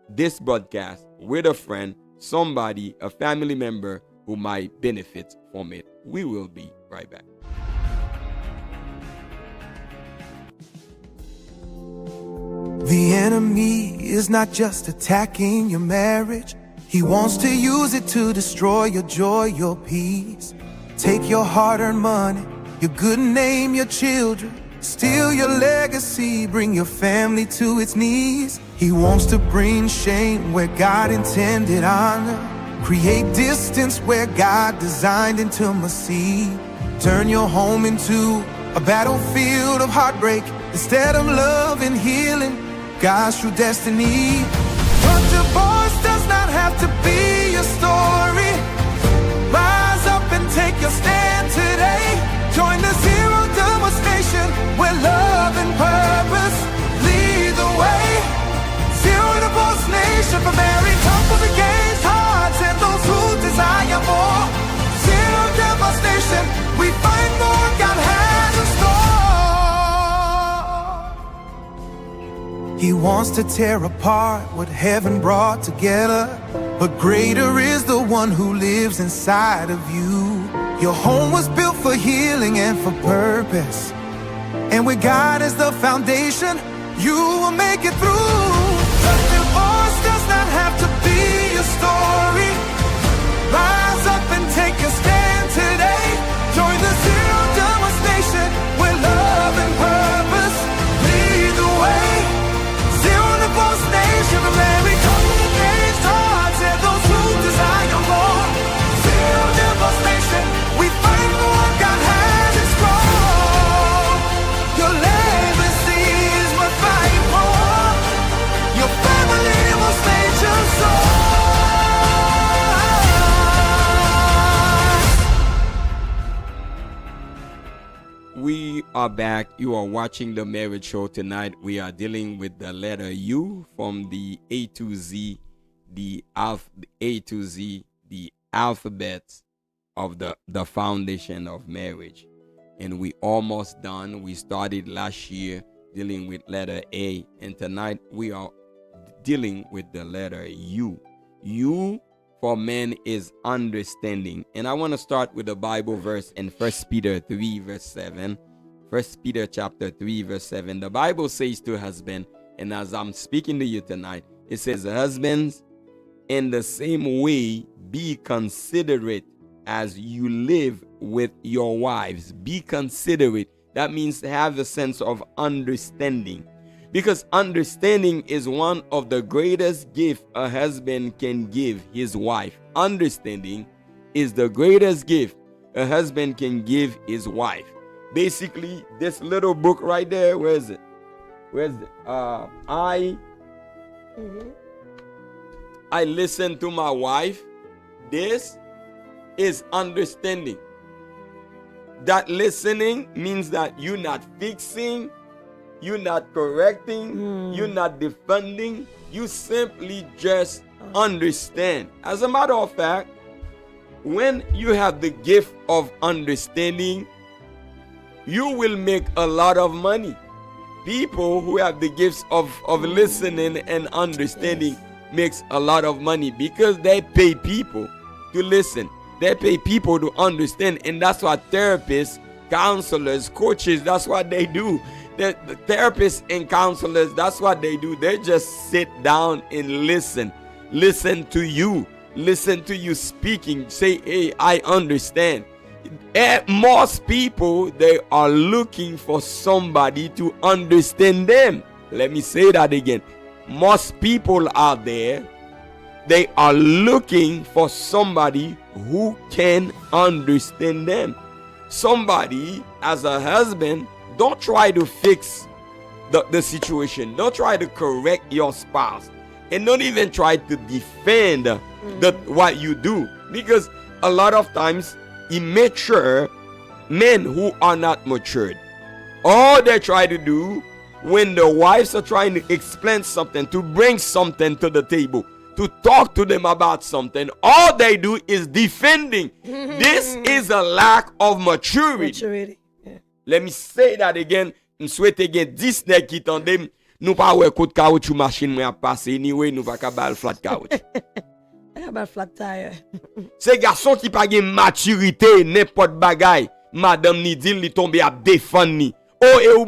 S1: this broadcast with a friend, somebody, a family member who might benefit from it. We will be right back.
S3: The enemy is not just attacking your marriage. He wants to use it to destroy your joy, your peace. Take your hard-earned money, your good name, your children, steal your legacy, bring your family to its knees. He wants to bring shame where God intended honor, create distance where God designed intimacy. Turn your home into a battlefield of heartbreak instead of love and healing, God's true destiny. But divorce does not have to be your story. Rise up and take your stand today. Join the zero demonstration where love and purpose lead the way. Zero divorce nation for married couples, engaged hearts, and those who desire more. Zero devastation, we find more God has in store. He wants to tear apart what heaven brought together, but greater is the one who lives inside of you. Your home was built for healing and for purpose, and with God as the foundation, you will make it through. But divorce does not have to be your story. Rise up and take your stand today. Join the zero demonstration where love and purpose lead the way. Zero divorce nation for married couples, engaged hearts, and those who desire more. Zero divorce nation, we find more God has in store. Your legacy is worth fighting for. Your family will stay just so.
S1: We are back. You are watching The Marriage Show. Tonight we are dealing with the letter U from the A to Z, the alphabet of the foundation of marriage. And we almost done. We started last year dealing with letter A, and tonight we are dealing with the letter U. U for men is understanding. And I want to start with a Bible verse in 1 Peter 3 verse 7. 1 Peter chapter 3 verse 7. The Bible says to husband, and as I'm speaking to you tonight, it says, husbands, in the same way, be considerate as you live with your wives. Be considerate. That means have a sense of understanding. Because understanding is one of the greatest gifts a husband can give his wife. Understanding is the greatest gift a husband can give his wife. Basically, this little book right there, where is it? I listen to my wife. This is understanding. That listening means that you're not fixing, you're not correcting, you're not defending, you simply just understand. As a matter of fact, when you have the gift of understanding, you will make a lot of money. People who have the gifts of listening and understanding makes a lot of money because they pay people to listen. They pay people to understand, and that's what therapists, counselors, coaches, that's what they do. The therapists and counselors, that's what they do. They just sit down and listen to you speaking, say, hey, I understand. Most people, they are looking for somebody to understand them. Let me say that again. Most people out there, they are looking for somebody who can understand them. Somebody, as a husband, don't try to fix the situation. Don't try to correct your spouse. And don't even try to defend what you do. Because a lot of times, immature men who are not matured, all they try to do when the wives are trying to explain something, to bring something to the table, to talk to them about something, all they do is defending. This is a lack of maturity.
S2: Yeah.
S1: Let me say that again. Je souhaite gen 10 nèg qui tande nous pas wè kote caoutchouc machine moi a passé anyway, nous pas ka bal flat caoutchouc.
S2: About flat tire.
S1: C'est garçon qui pas gen maturité n'importe bagay, madame ni dit li tombe à défendre ni. Oh, et ou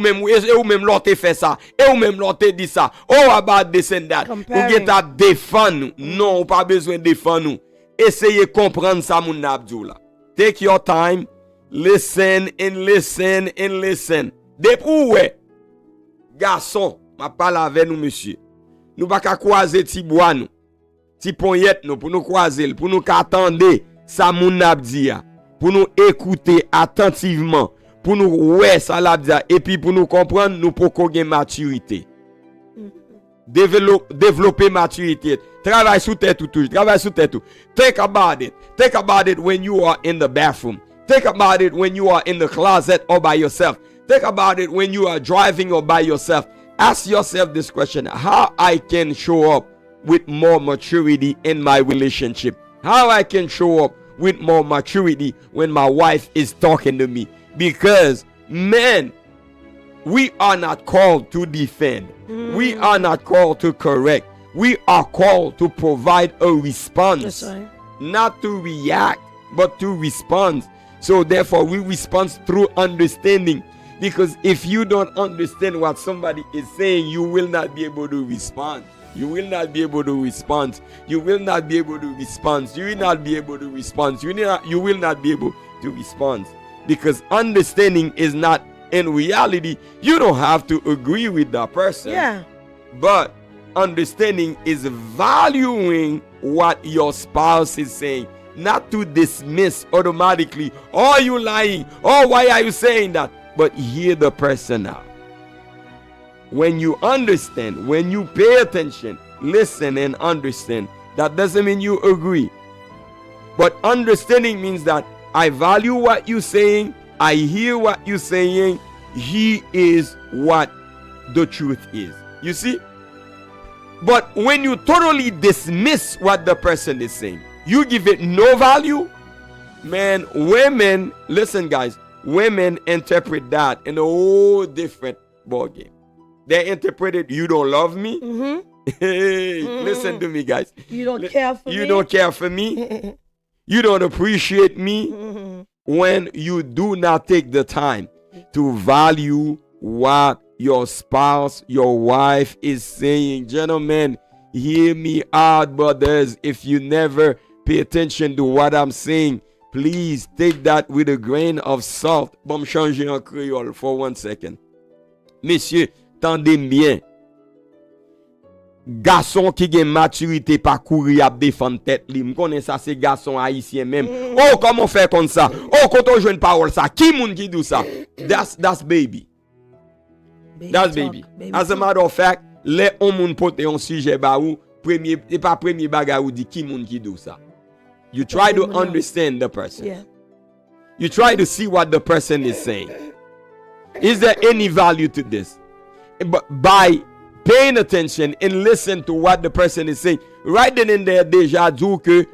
S1: même l'autre fait ça. Et ou même l'autre dit ça. Oh, about this and that. Ou gen ta défendre nous. Non, pas besoin de défendre nous. Essayez de comprendre ça, mon abdou là. Take your time. Listen and listen and listen. Depuis ouais. Garçon, ma parle avec nous, monsieur. Nous pas qu'à croiser ti bois nous. Ti poignette nous pour nous croiser, pour nous attendre ça mon abdi, pour nous écouter attentivement, pour nous ouais ça l'abdi et puis pour nous comprendre nous pour qu'on gagne maturité. Développer maturité. Travaille sur tête tout. Travaille sur tête tout. Think about it. Think about it when you are in the bathroom. Think about it when you are in the closet or by yourself. Think about it when you are driving or by yourself. Ask yourself this question: how I can show up with more maturity in my relationship? How I can show up with more maturity when my wife is talking to me? Because men, we are not called to defend. We are not called to correct. We are called to provide a response.
S2: That's right.
S1: Not to react, but to respond. So therefore, we respond through understanding. Because if you don't understand what somebody is saying, you will not be able to respond. You will not be able to respond. You will not be able to respond. You will not be able to respond. You will not be able to respond. Because understanding is not, in reality, you don't have to agree with that person.
S2: Yeah.
S1: But understanding is valuing what your spouse is saying. Not to dismiss automatically. Oh, you lying. Oh, why are you saying that? But hear the person out. When you understand, when you pay attention, listen and understand, that doesn't mean you agree. But understanding means that I value what you're saying, I hear what you're saying, he is what the truth is. You see? But when you totally dismiss what the person is saying, you give it no value, man, women, listen guys, women interpret that in a whole different ballgame. They interpret it, you don't love me. Hey, listen to me, guys.
S2: You don't care for me.
S1: You don't care for me. You don't appreciate me when you do not take the time to value what your spouse, your wife is saying. Gentlemen, hear me out, brothers. If you never pay attention to what I'm saying, please take that with a grain of salt. Bon, changer en créole for 1 second. Messieurs, tendez bien. Garçon qui gen maturité pas courir à défendre tête li. M connais ça, c'est garçon haïtien même. Oh, comment faire comme ça? Oh, quand on joue une parole ça, qui moun qui dit ça? That's baby. That's baby. As a matter of fact, les on moun pote un sujet ba ou premier et pas premier baga ou dit qui moun qui dit ça. You try to understand the person.
S2: Yeah.
S1: You try to see what the person is saying. Is there any value to this? But by paying attention and listen to what the person is saying, right then and there, déjà dit que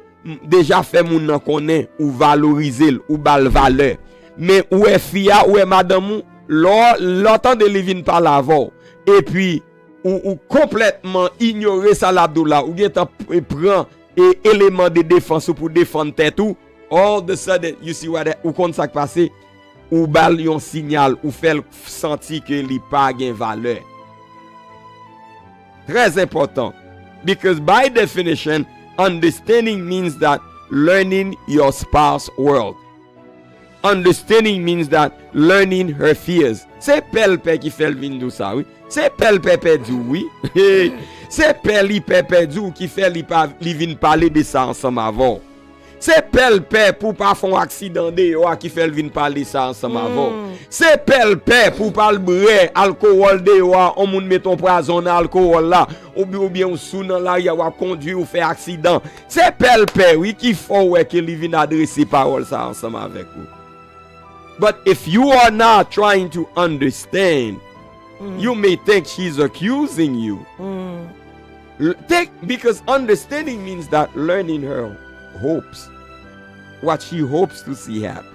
S1: déjà fait moun nan connaît ou valoriser ou bal valeur. Mais ou est fia ou est madame l'entend de livin par l'avant et puis ou complètement ignorer ça l'abdoula ou bien prend et élément de défense pour défendre tête ou all of a sudden you see what ou kon ça passé ou bal yon signal ou fait sentir que li pa gen valeur. Très important, because by definition understanding means that learning your spouse's world. Understanding means that learning her fears. C'est pelpe qui fait vin dou ça oui. C'est pelpe perdu oui. C'est peli perdu qui fait li vin parler de ça ensemble avant. C'est pelpe pour pas faire un accident de yo qui fait vin parler ça ensemble avant. C'est pelpe pour pas le bre alcool de yo on moun met ton poison alcool là ou bien sous dans la ya ou conduire ou faire accident. C'est pelpe oui qui faut ouais que li vin adresser parole ça ensemble avec vous. But if you are not trying to understand, you may think she's accusing you. Because understanding means that learning her hopes, what she hopes to see happen,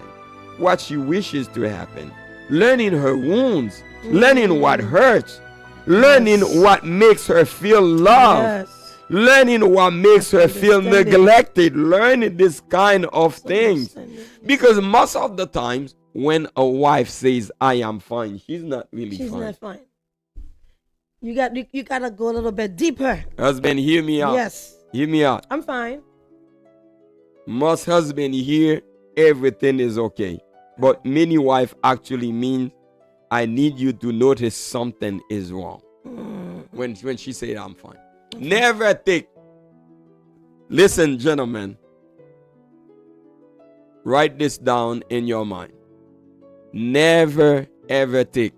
S1: what she wishes to happen, learning her wounds, learning what hurts, learning what makes her feel loved, learning what makes her feel neglected, learning this kind of things. Because most of the times, when a wife says I am fine, she's not really
S2: She's
S1: fine.
S2: not fine. You gotta go a little bit deeper.
S1: Husband, hear me out.
S2: Yes.
S1: Hear me out.
S2: I'm fine.
S1: Most husband hear everything is okay. But many wife actually mean I need you to notice something is wrong. When she said I'm fine. Never think. Listen, gentlemen. Write this down in your mind. Never ever think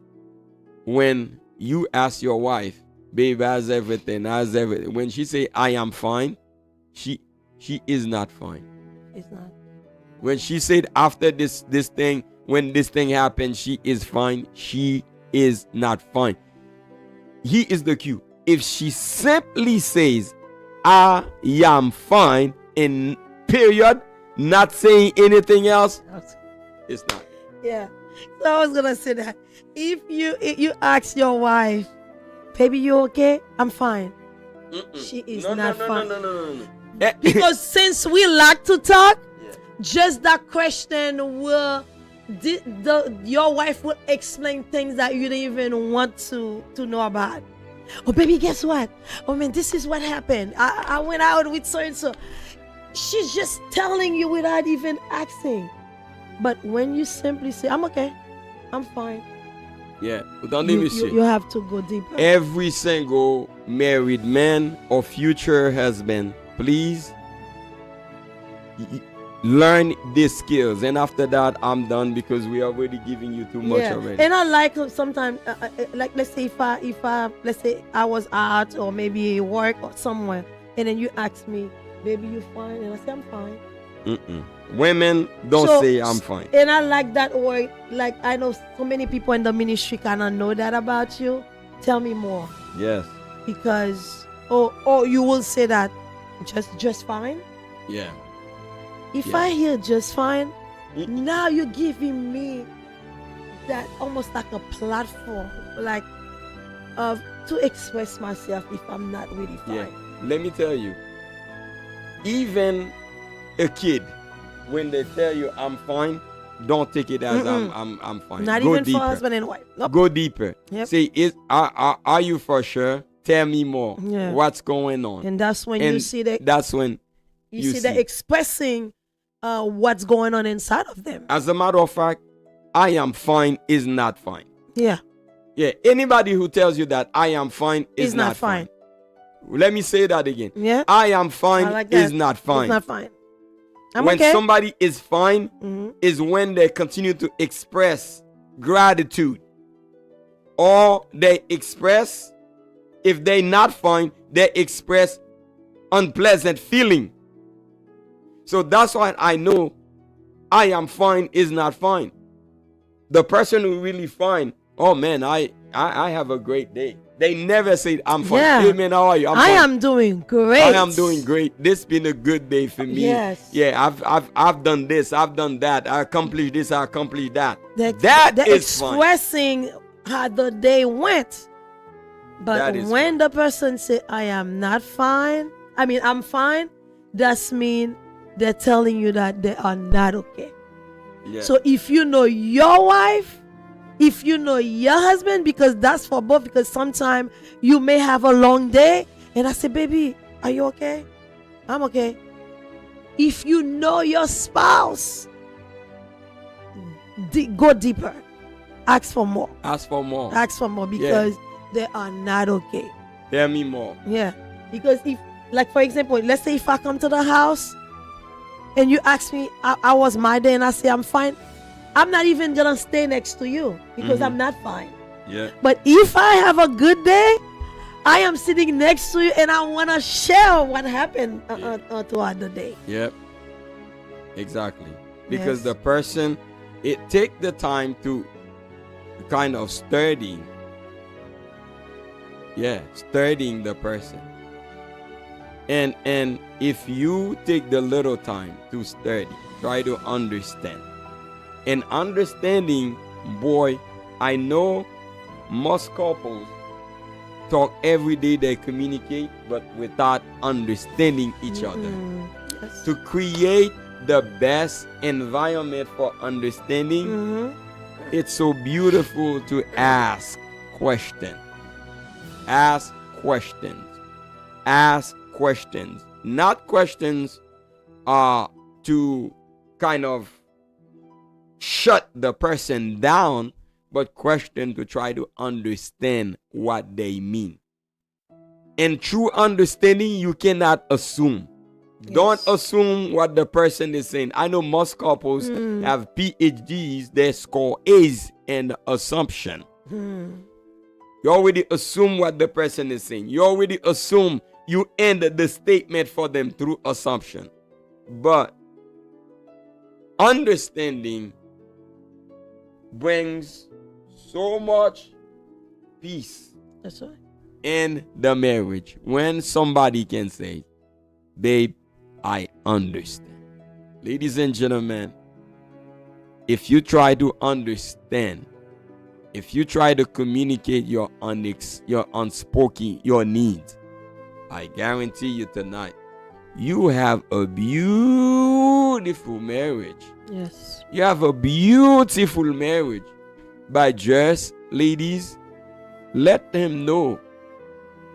S1: when you ask your wife, babe, how's everything? When she say I am fine, she is not fine.
S2: It's not.
S1: When she said after this thing, when this thing happened, she is fine, she is not fine. He is the cue. If she simply says, I am fine, in period, not saying anything else, it's not.
S2: Yeah. So I was gonna say that if you ask your wife, baby, you okay? I'm fine. She is not fine.
S1: No.
S2: Because since we like to talk, just that question will your wife will explain things that you didn't even want to know about. Oh baby, guess what? Oh man, this is what happened. I went out with so and so. She's just telling you without even asking. But when you simply say, I'm okay, I'm fine.
S1: Yeah, but don't let me say.
S2: You have to go deeper.
S1: Every single married man or future husband, please learn these skills. And after that, I'm done because we are already giving you too much already.
S2: And I like sometimes, like let's say let's say I was out or maybe work or somewhere, and then you ask me, baby, you fine? And I say, I'm fine.
S1: Women don't say I'm fine.
S2: And I like that word. Like I know so many people in the ministry cannot know that about you. Tell me more.
S1: Yes.
S2: Because or you will say that just fine.
S1: Yeah.
S2: If I hear just fine, now you're giving me that almost like a platform, like to express myself if I'm not really fine.
S1: Yeah. Let me tell you, even a kid, when they tell you I'm fine, don't take it as I'm fine.
S2: Not
S1: Go
S2: even
S1: deeper.
S2: for husband and wife. Nope.
S1: Go deeper.
S2: Yep.
S1: Say, are you for sure? Tell me more.
S2: Yeah.
S1: What's going on?
S2: And that's when
S1: And
S2: you see that.
S1: That's when
S2: you see that expressing what's going on inside of them.
S1: As a matter of fact, I am fine is not fine.
S2: Yeah.
S1: Yeah. Anybody who tells you that I am fine is not fine. Let me say that again.
S2: Yeah.
S1: I am fine is not fine.
S2: It's not fine.
S1: When somebody is fine is when they continue to express gratitude. Or they express, if they're not fine, they express unpleasant feeling. So that's why I know I am fine is not fine. The person who really fine, oh man, I have a great day. They never say I'm fine.
S2: Yeah.
S1: Hey man, how are you?
S2: I am doing great.
S1: I am doing great. This been a good day for me.
S2: Yes.
S1: Yeah, I've done this, I've done that, I accomplished this, I accomplished that.
S2: That
S1: is
S2: expressing how the day went. But when the person say I am not fine, I'm fine, that's mean they're telling you that they are not okay.
S1: Yeah.
S2: So if you know your wife, if you know your husband, because that's for both, because sometimes you may have a long day and I say, baby, are you okay? I'm okay. If you know your spouse, go deeper. Ask for more.
S1: Ask for more.
S2: Ask for more because they are not okay.
S1: Tell me more.
S2: Yeah. Because if, like for example, let's say if I come to the house and you ask me, I was my day and I say I'm fine, I'm not even gonna stay next to you because I'm not fine.
S1: Yeah.
S2: But if I have a good day, I am sitting next to you and I wanna share what happened throughout the day.
S1: Yep. Exactly. Because the person, it take the time to kind of studying the person. And if you take the little time to study, try to understand. And understanding, boy, I know most couples talk every day, they communicate, but without understanding each other.
S2: Yes.
S1: To create the best environment for understanding, it's so beautiful to ask questions. Ask questions. Ask questions. Not questions to kind of shut the person down, but questions to try to understand what they mean. In true understanding, you cannot assume. Yes. Don't assume what the person is saying. I know most couples have PhDs, they score A's in assumption. You already assume what the person is saying. You already assume, you end the statement for them through assumption. But understanding brings so much peace.
S2: That's right.
S1: In the marriage, when somebody can say, babe, I understand. Ladies and gentlemen, if you try to understand, if you try to communicate your unspoken, your needs, I guarantee you tonight, you have a beautiful marriage.
S2: Yes.
S1: You have a beautiful marriage. By just, ladies, let them know.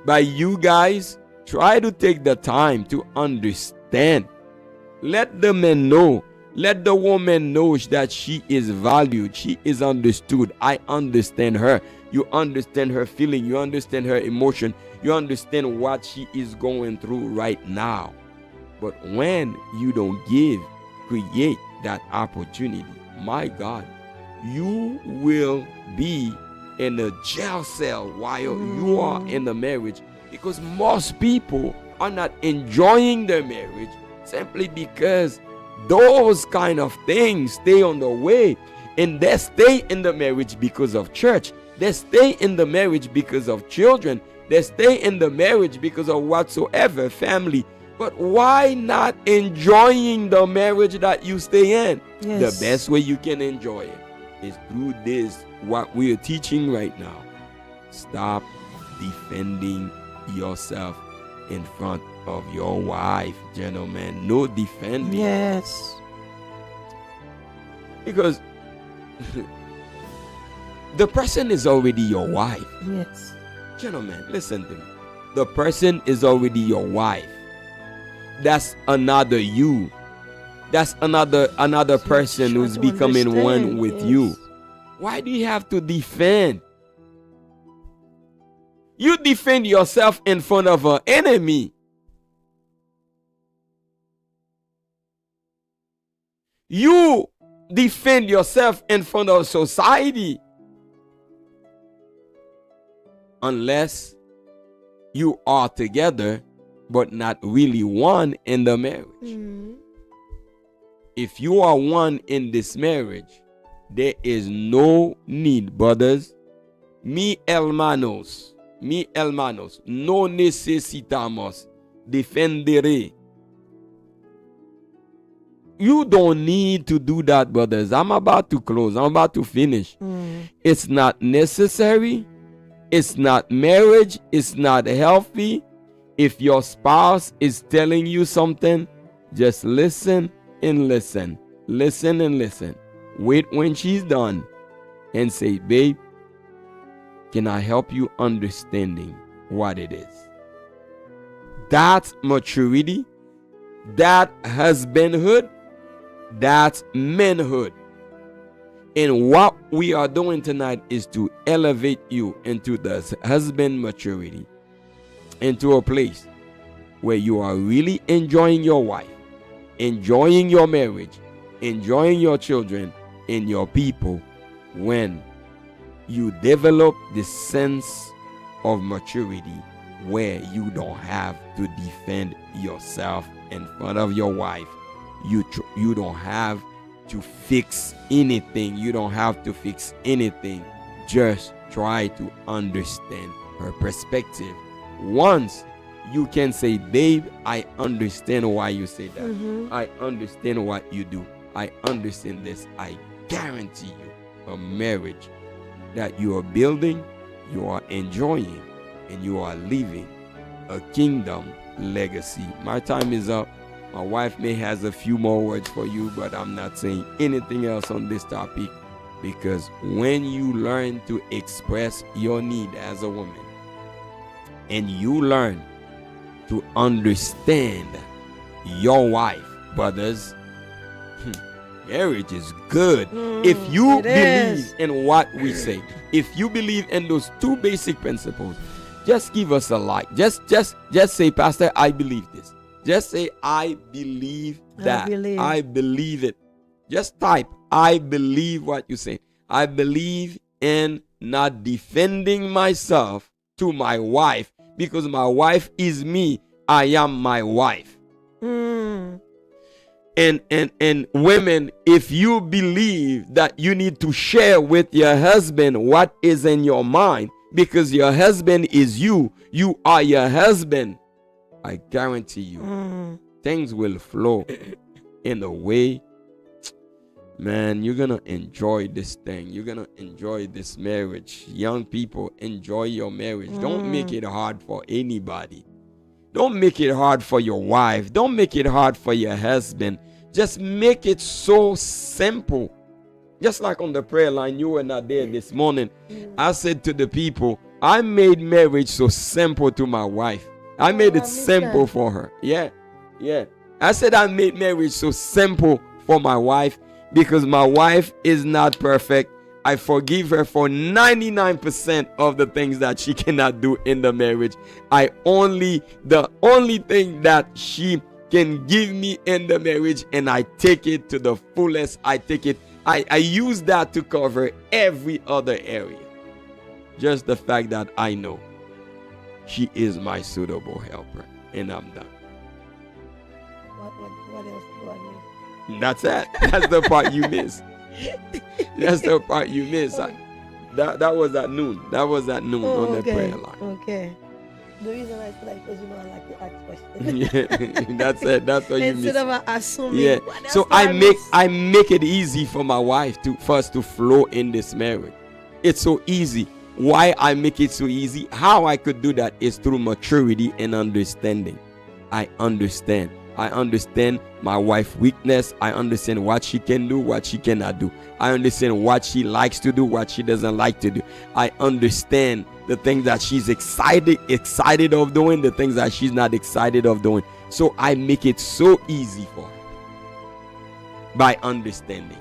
S1: By you guys, try to take the time to understand. Let the man know. Let the woman know that she is valued. She is understood. I understand her. You understand her feeling. You understand her emotion. You understand what she is going through right now. But when you don't create that opportunity, my God, you will be in a jail cell while you are in the marriage, because most people are not enjoying their marriage simply because those kind of things stay on the way, and they stay in the marriage because of church, they stay in the marriage because of children, they stay in the marriage because of whatsoever, family. But why not enjoying the marriage that you stay in? Yes. The best way you can enjoy it is through this, what we are teaching right now. Stop defending yourself in front of your wife, gentlemen. No defending.
S2: Yes.
S1: Because the person is already your wife.
S2: Yes.
S1: Gentlemen, listen to me. The person is already your wife. That's another you. That's another person who's becoming one with you. Why do you have to defend? You defend yourself in front of an enemy. You defend yourself in front of society. Unless you are together but not really one in the marriage. If you are one in this marriage, there is no need, brothers. Mi hermanos, no necesitamos defender. You don't need to do that, brothers. I'm about to close. I'm about to finish. It's not necessary. It's not marriage. It's not healthy. If your spouse is telling you something, just listen and listen. Listen and listen. Wait when she's done and say, babe, can I help you understanding what it is? That's maturity. That husbandhood. That's manhood. And what we are doing tonight is to elevate you into the husband maturity, into a place where you are really enjoying your wife, enjoying your marriage, enjoying your children and your people, when you develop the sense of maturity where you don't have to defend yourself in front of your wife. You don't have to fix anything. You don't have to fix anything. Just try to understand her perspective. Once you can say, babe, I understand why you say that. I understand what you do. I understand this. I guarantee you a marriage that you are building, you are enjoying, and you are leaving a kingdom legacy. My time is up. My wife may has a few more words for you, but I'm not saying anything else on this topic, because when you learn to express your need as a woman and you learn to understand your wife, brothers, marriage is good. If you believe in what we say, if you believe in those two basic principles, just give us a like. Just say, Pastor, I believe this. Just say, I believe that. I believe it. Just type, I believe what you say. I believe in not defending myself to my wife, because my wife is me. I am my wife. And women, if you believe that you need to share with your husband what is in your mind, because your husband is you are your husband, I guarantee you, things will flow in a way, man, you're gonna enjoy this thing. You're gonna enjoy this marriage. Young people, enjoy your marriage. Don't make it hard for anybody. Don't make it hard for your wife. Don't make it hard for your husband. Just make it so simple. Just like on the prayer line, you were not there this morning. I said to the people, I made marriage so simple to my wife. I made it simple for her. Yeah. I said I made marriage so simple for my wife, because my wife is not perfect. I forgive her for 99% of the things that she cannot do in the marriage. The only thing that she can give me in the marriage, and I take it to the fullest. I use that to cover every other area. Just the fact that I know she is my suitable helper, and I'm done.
S2: What else do I miss?
S1: That's it. That's the part you miss. That's the part you miss. That was at noon. That was at noon on the prayer line.
S2: Okay. The reason I said that, because I like to ask questions.
S1: Yeah, that's it. That's what you miss.
S2: Instead of assuming.
S1: Yeah. So I make it easy for my wife for us to flow in this marriage. It's so easy. Why I make it so easy? How I could do that is through maturity and understanding. I understand my wife's weakness. I understand what she can do, what she cannot do. I understand what she likes to do, what she doesn't like to do. I understand the things that she's excited of doing, the things that she's not excited of doing. So I make it so easy for her by understanding.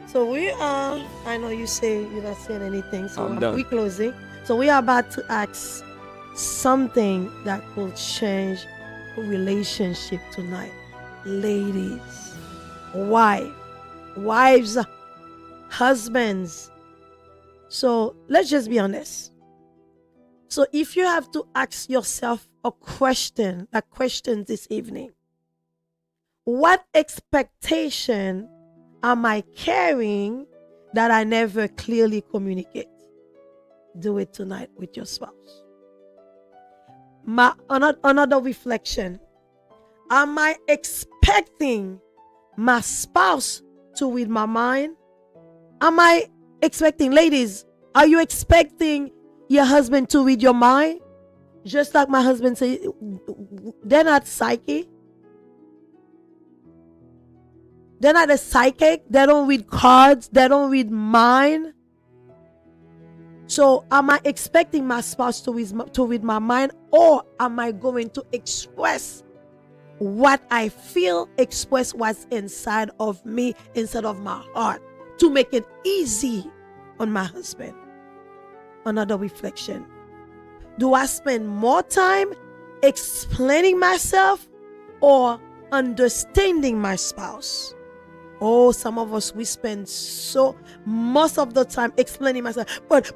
S2: So we are, I know you say you're not saying anything, so
S1: we're
S2: closing. So we are about to ask something that will change a relationship tonight. Ladies, wives, husbands. So let's just be honest. So if you have to ask yourself a question this evening, what expectation am I carrying that I never clearly communicate? Do it tonight with your spouse. Another reflection. Am I expecting my spouse to read my mind? Am I expecting, ladies, are you expecting your husband to read your mind? Just like my husband said, they're not psychic. They're not a psychic. They don't read cards. They don't read mind. So am I expecting my spouse to read my mind, or am I going to express what I feel, express what's inside of me, inside of my heart, to make it easy on my husband? Another reflection. Do I spend more time explaining myself or understanding my spouse? Oh, some of us, we spend most of the time explaining myself. But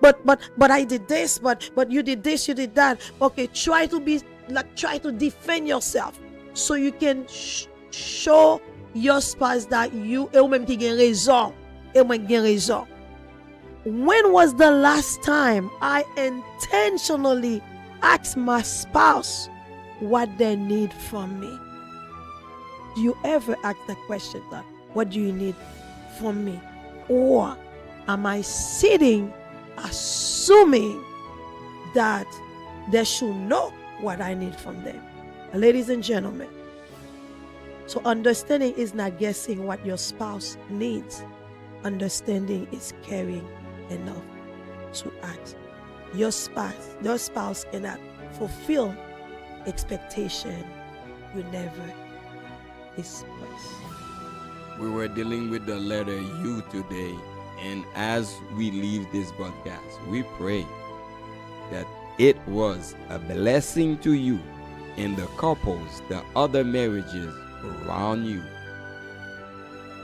S2: I did this, but you did this, you did that. Okay, try to defend yourself so you can show your spouse that you même qui gen raison. When was the last time I intentionally asked my spouse what they need from me? Do you ever ask that question, that what do you need from me? Or am I sitting assuming that they should know what I need from them? Ladies and gentlemen, So understanding is not guessing what your spouse needs. Understanding is caring enough to act. Your spouse cannot fulfill expectation you never express.
S1: We were dealing with the letter U today, and as we leave this broadcast, we pray that it was a blessing to you and the couples, the other marriages around you.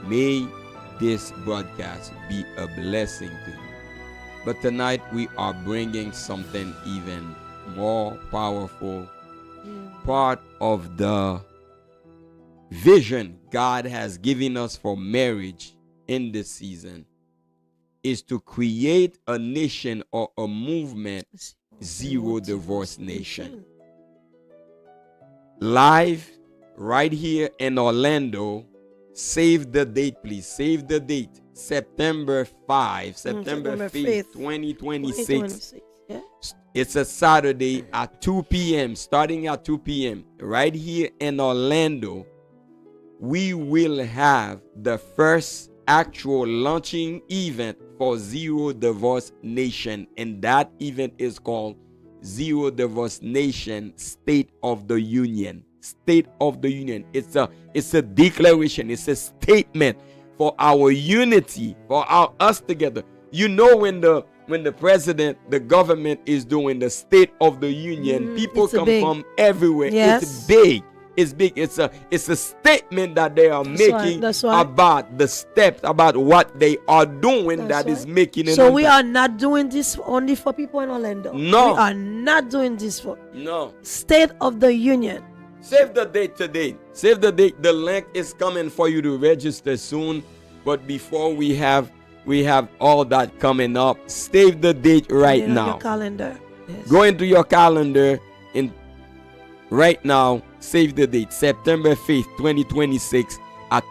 S1: May this broadcast be a blessing to you. But tonight we are bringing something even more powerful. Part of the vision God has given us for marriage in this season is to create a nation or a movement, Zero Divorce Nation. Live right here in Orlando. Save the date, please. Save the date. September 5th, 2026.
S2: Yeah.
S1: It's a Saturday at 2 p.m. Starting at 2 p.m. right here in Orlando. We will have the first actual launching event for Zero Divorce Nation, and that event is called Zero Divorce Nation State of the Union. State of the Union. It's a declaration. It's a statement for our unity, for us together. You know, when the president, the government is doing the State of the Union, people come from everywhere.
S2: Yes.
S1: It's big. It's big. It's a statement that they are making about the steps, about what they are doing. That is making an
S2: So we
S1: impact.
S2: are not doing this only for people in Orlando.
S1: No.
S2: We are not doing this for
S1: No.
S2: State of the Union.
S1: Save the date today. Save the date. The link is coming for you to register soon. But before we have all that coming up, save the date right now.
S2: Your calendar. Yes.
S1: Go into your calendar and right now save the date. September 5th, 2026,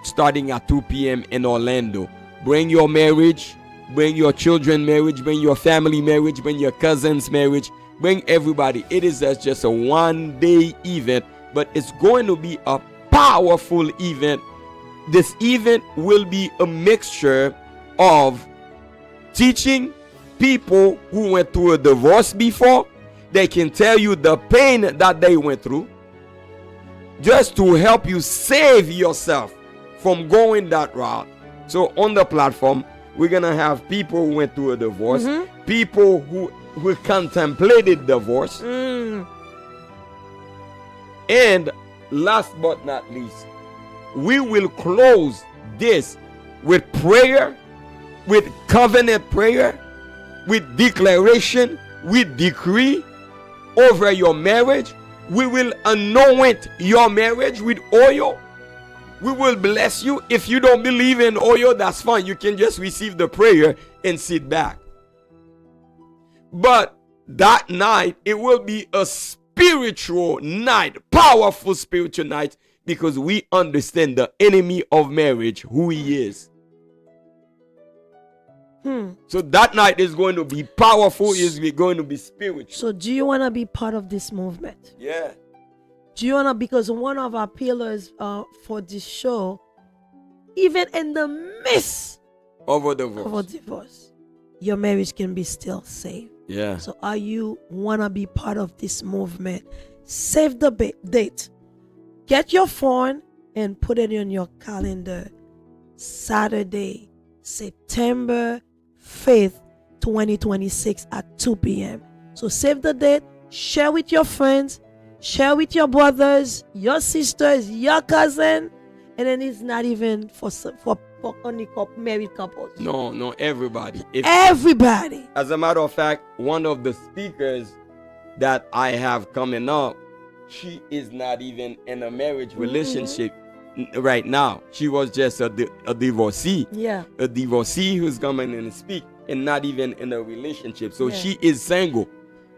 S1: starting at 2 p.m. in Orlando. Bring your marriage, bring your children marriage, bring your family marriage, bring your cousins marriage, bring everybody. It is just a one-day event, but it's going to be a powerful event. This event will be a mixture of teaching people who went through a divorce before. They can tell you the pain that they went through, just to help you save yourself from going that route. So on the platform, we're going to have people who went through a divorce, people who contemplated divorce, and last but not least, we will close this with prayer, with covenant prayer, with declaration, with decree over your marriage. We will anoint your marriage with oil. We will bless you. If you don't believe in oil, that's fine. You can just receive the prayer and sit back. But that night, it will be a spiritual night, powerful spiritual night, because we understand the enemy of marriage, who he is. So that night is going to be powerful, is going to be spiritual.
S2: So do you want to be part of this movement?
S1: Yeah.
S2: Do you want to, because one of our pillars for this show, even in the midst
S1: of a divorce,
S2: your marriage can be still saved.
S1: Yeah.
S2: So are you want to be part of this movement? Save the date. Get your phone and put it on your calendar. Saturday, September 5th, 2026 at 2 p.m. So save the date, share with your friends, share with your brothers, your sisters, your cousin, and then it's not even for only married couples.
S1: No, everybody.
S2: Everybody.
S1: As a matter of fact, one of the speakers that I have coming up, she is not even in a marriage relationship right now. She was just a divorcee.
S2: Yeah.
S1: A divorcee who's coming in and speak, and not even in a relationship. So she is single.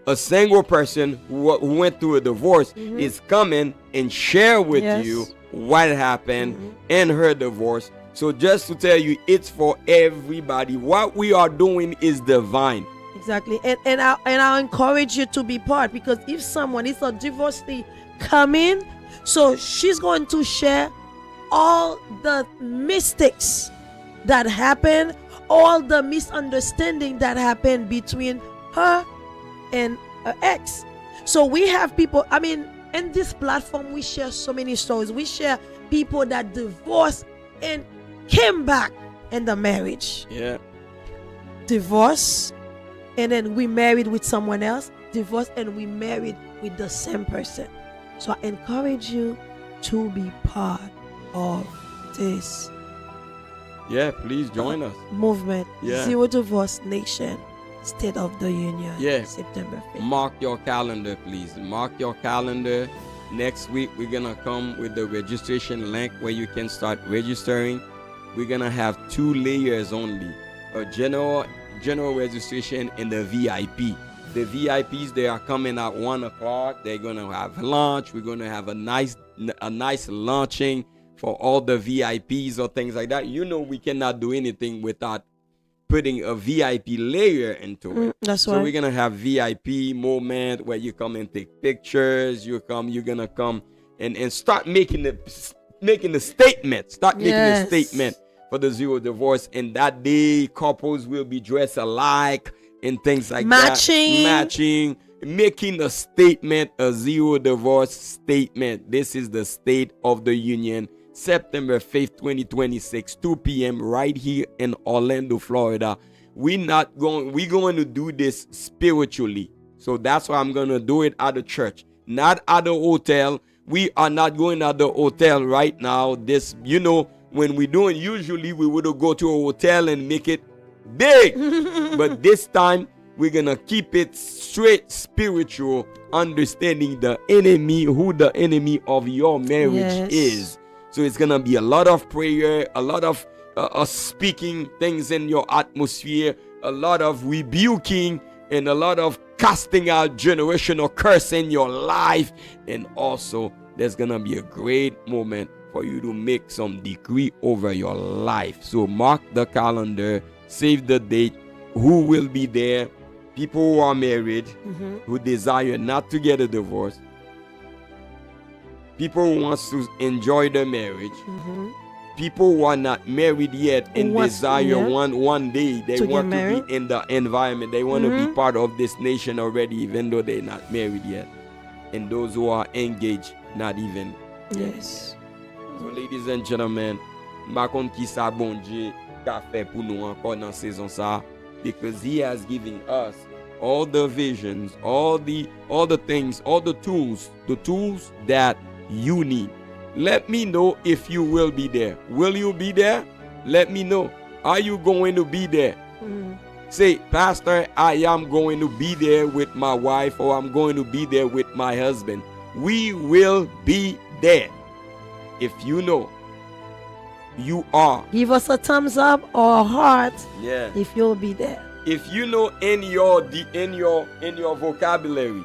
S1: A single person who went through a divorce is coming and share with you what happened in her divorce. So just to tell you, it's for everybody. What we are doing is divine.
S2: Exactly. And I encourage you to be part, because if someone is a divorcee coming, so she's going to share all the mistakes that happened, all the misunderstanding that happened between her and her ex. So we have people, I mean, in this platform, we share so many stories. We share people that divorced and came back in the marriage.
S1: Yeah.
S2: Divorce, and then we married with someone else. Divorce, and we married with the same person. So I encourage you to be part of this.
S1: Yeah, please join us.
S2: Movement.
S1: Yeah.
S2: Zero Divorce Nation. State of the Union.
S1: Yeah.
S2: September 5th.
S1: Mark your calendar, please. Mark your calendar. Next week, we're going to come with the registration link where you can start registering. We're going to have 2 layers only. A general registration and the VIP. The VIPs, they are coming at 1 o'clock. They're going to have lunch. We're going to have a nice launching for all the VIPs or things like that. You know, we cannot do anything without putting a VIP layer into it.
S2: That's
S1: so
S2: right.
S1: We're gonna have VIP moment where you come and take pictures. You're gonna come and start making the statement. Start making a statement for the Zero Divorce. And that day, couples will be dressed alike and things like that. Matching, making a statement, a Zero Divorce statement. This is the State of the Union. September 5th, 2026, 2 p.m. right here in Orlando, Florida. We're going to do this spiritually. So that's why I'm going to do it at the church, not at the hotel. We are not going at the hotel right now. This, you know, when we do it, usually we would go to a hotel and make it big. But this time, we're going to keep it straight spiritual, understanding the enemy, who the enemy of your marriage is. So it's going to be a lot of prayer, a lot of speaking things in your atmosphere, a lot of rebuking, and a lot of casting out generational curse in your life. And also, there's going to be a great moment for you to make some decree over your life. So mark the calendar, save the date, who will be there, people who are married, who desire not to get a divorce, people who want to enjoy their marriage, people who are not married yet and desire one day they want to be in the environment. They want to be part of this nation already, even though they're not married yet. And those who are engaged, not even yet. So, ladies and gentlemen, bakon ki sa bon Dieu ka fait pour nous encore dans saison ça, because He has given us all the visions, all the things, all the tools that you need. Let me know if you will be there. Will you be there? Let me know. Are you going to be there? Say, Pastor, I am going to be there with my wife, or I'm going to be there with my husband. We will be there. If you know you are,
S2: give us a thumbs up or a heart. If you'll be there.
S1: If you know in your vocabulary,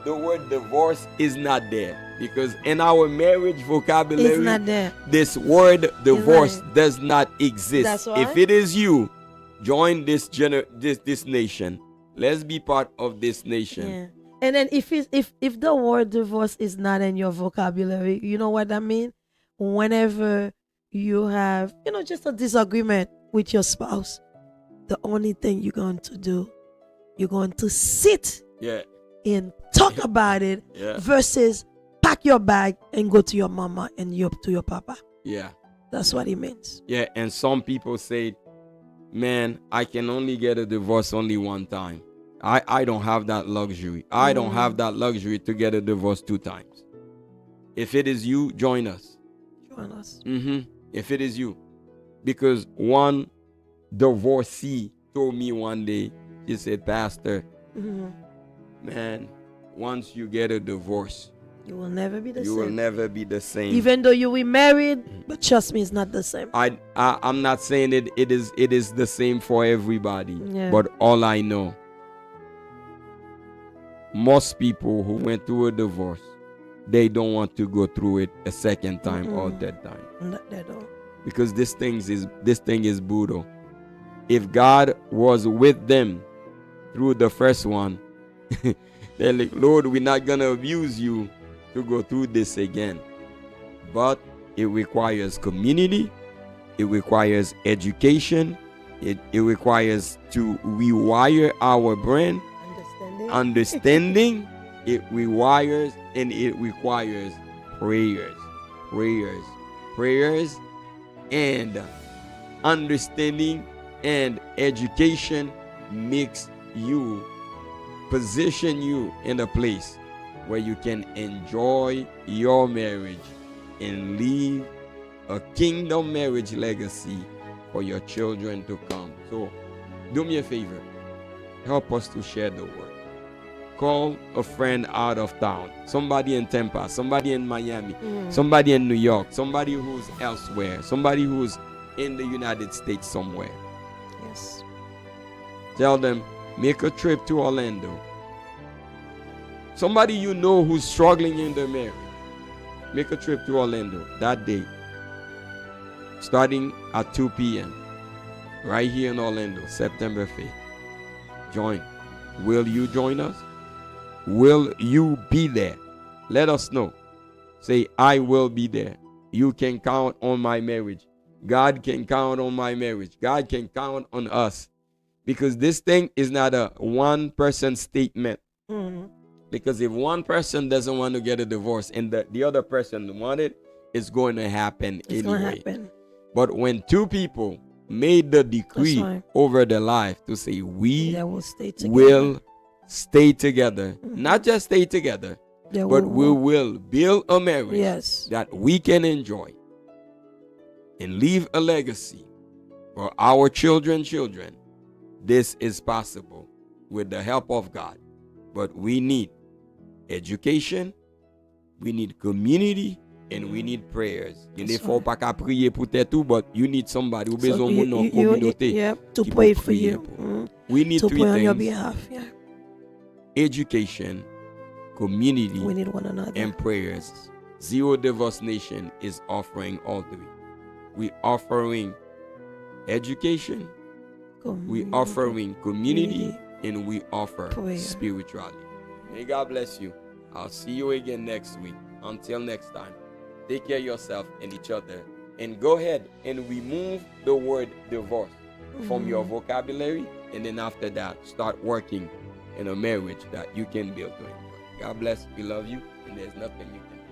S1: the word divorce is not there. Because in our marriage vocabulary,
S2: it's not there.
S1: This word divorce does not exist.
S2: That's why.
S1: If it is you, join this nation. Let's be part of this nation.
S2: Yeah. And then if the word divorce is not in your vocabulary, you know what I mean? Whenever you have, just a disagreement with your spouse, the only thing you're going to do, you're going to sit and talk about it versus pack your bag and go to your mama and to your papa. That's what it means.
S1: And some people say, man, I can only get a divorce only one time. I don't have that luxury. I don't have that luxury to get a divorce 2 times. If it is you, join us.
S2: Join us.
S1: If it is you. Because one divorcee told me one day, she said, Pastor, man, once you get a divorce,
S2: you will never be the same.
S1: You will never be the same.
S2: Even though you were married, but trust me, it's not the same.
S1: I'm not saying it is the same for everybody. But all I know, most people who went through a divorce, they don't want to go through it a second time or third time.
S2: They don't.
S1: Because this thing is brutal. If God was with them through the first one, they're like, Lord, we're not gonna abuse you to go through this again. But It requires community. It requires education. It requires to rewire our brain. Understanding. It requires prayers, and understanding and education makes you, position you in a place where you can enjoy your marriage and leave a kingdom marriage legacy for your children to come. So do me a favor, help us to share the word. Call a friend out of town, somebody in Tampa, somebody in Miami, somebody in New York, somebody who's elsewhere, somebody who's in the United States somewhere.
S2: Yes.
S1: Tell them, make a trip to Orlando. Somebody you know who's struggling in their marriage, make a trip to Orlando that day, starting at 2 p.m. right here in Orlando, September 5th. Join. Will you join us? Will you be there? Let us know. Say, I will be there. You can count on my marriage. God can count on my marriage. God can count on us. Because this thing is not a one-person statement. Because if one person doesn't want to get a divorce and the other person wants it, it's going to happen anyway. But when two people made the decree over their life to say, we will stay together, not just stay together, but we will build a marriage that we can enjoy and leave a legacy for our children. This is possible with the help of God. But we need education, we need community, and we need prayers. You ne faut pas qu'à prier pour tout, but you need somebody who besoin de mon communauté
S2: to pray for you.
S1: We need
S2: to
S1: three
S2: pray on
S1: things:
S2: your behalf.
S1: education, community,
S2: We need one another.
S1: and prayers. Zero Divorce Nation is offering all three. We offering education, we offering community, and we offer
S2: prayer.
S1: spirituality. May God bless you. I'll see you again next week. Until next time, take care of yourself and each other, and go ahead and remove the word divorce from your vocabulary, and then after that, start working in a marriage that you can build to enjoy. God bless. We love you, and there's nothing you can do.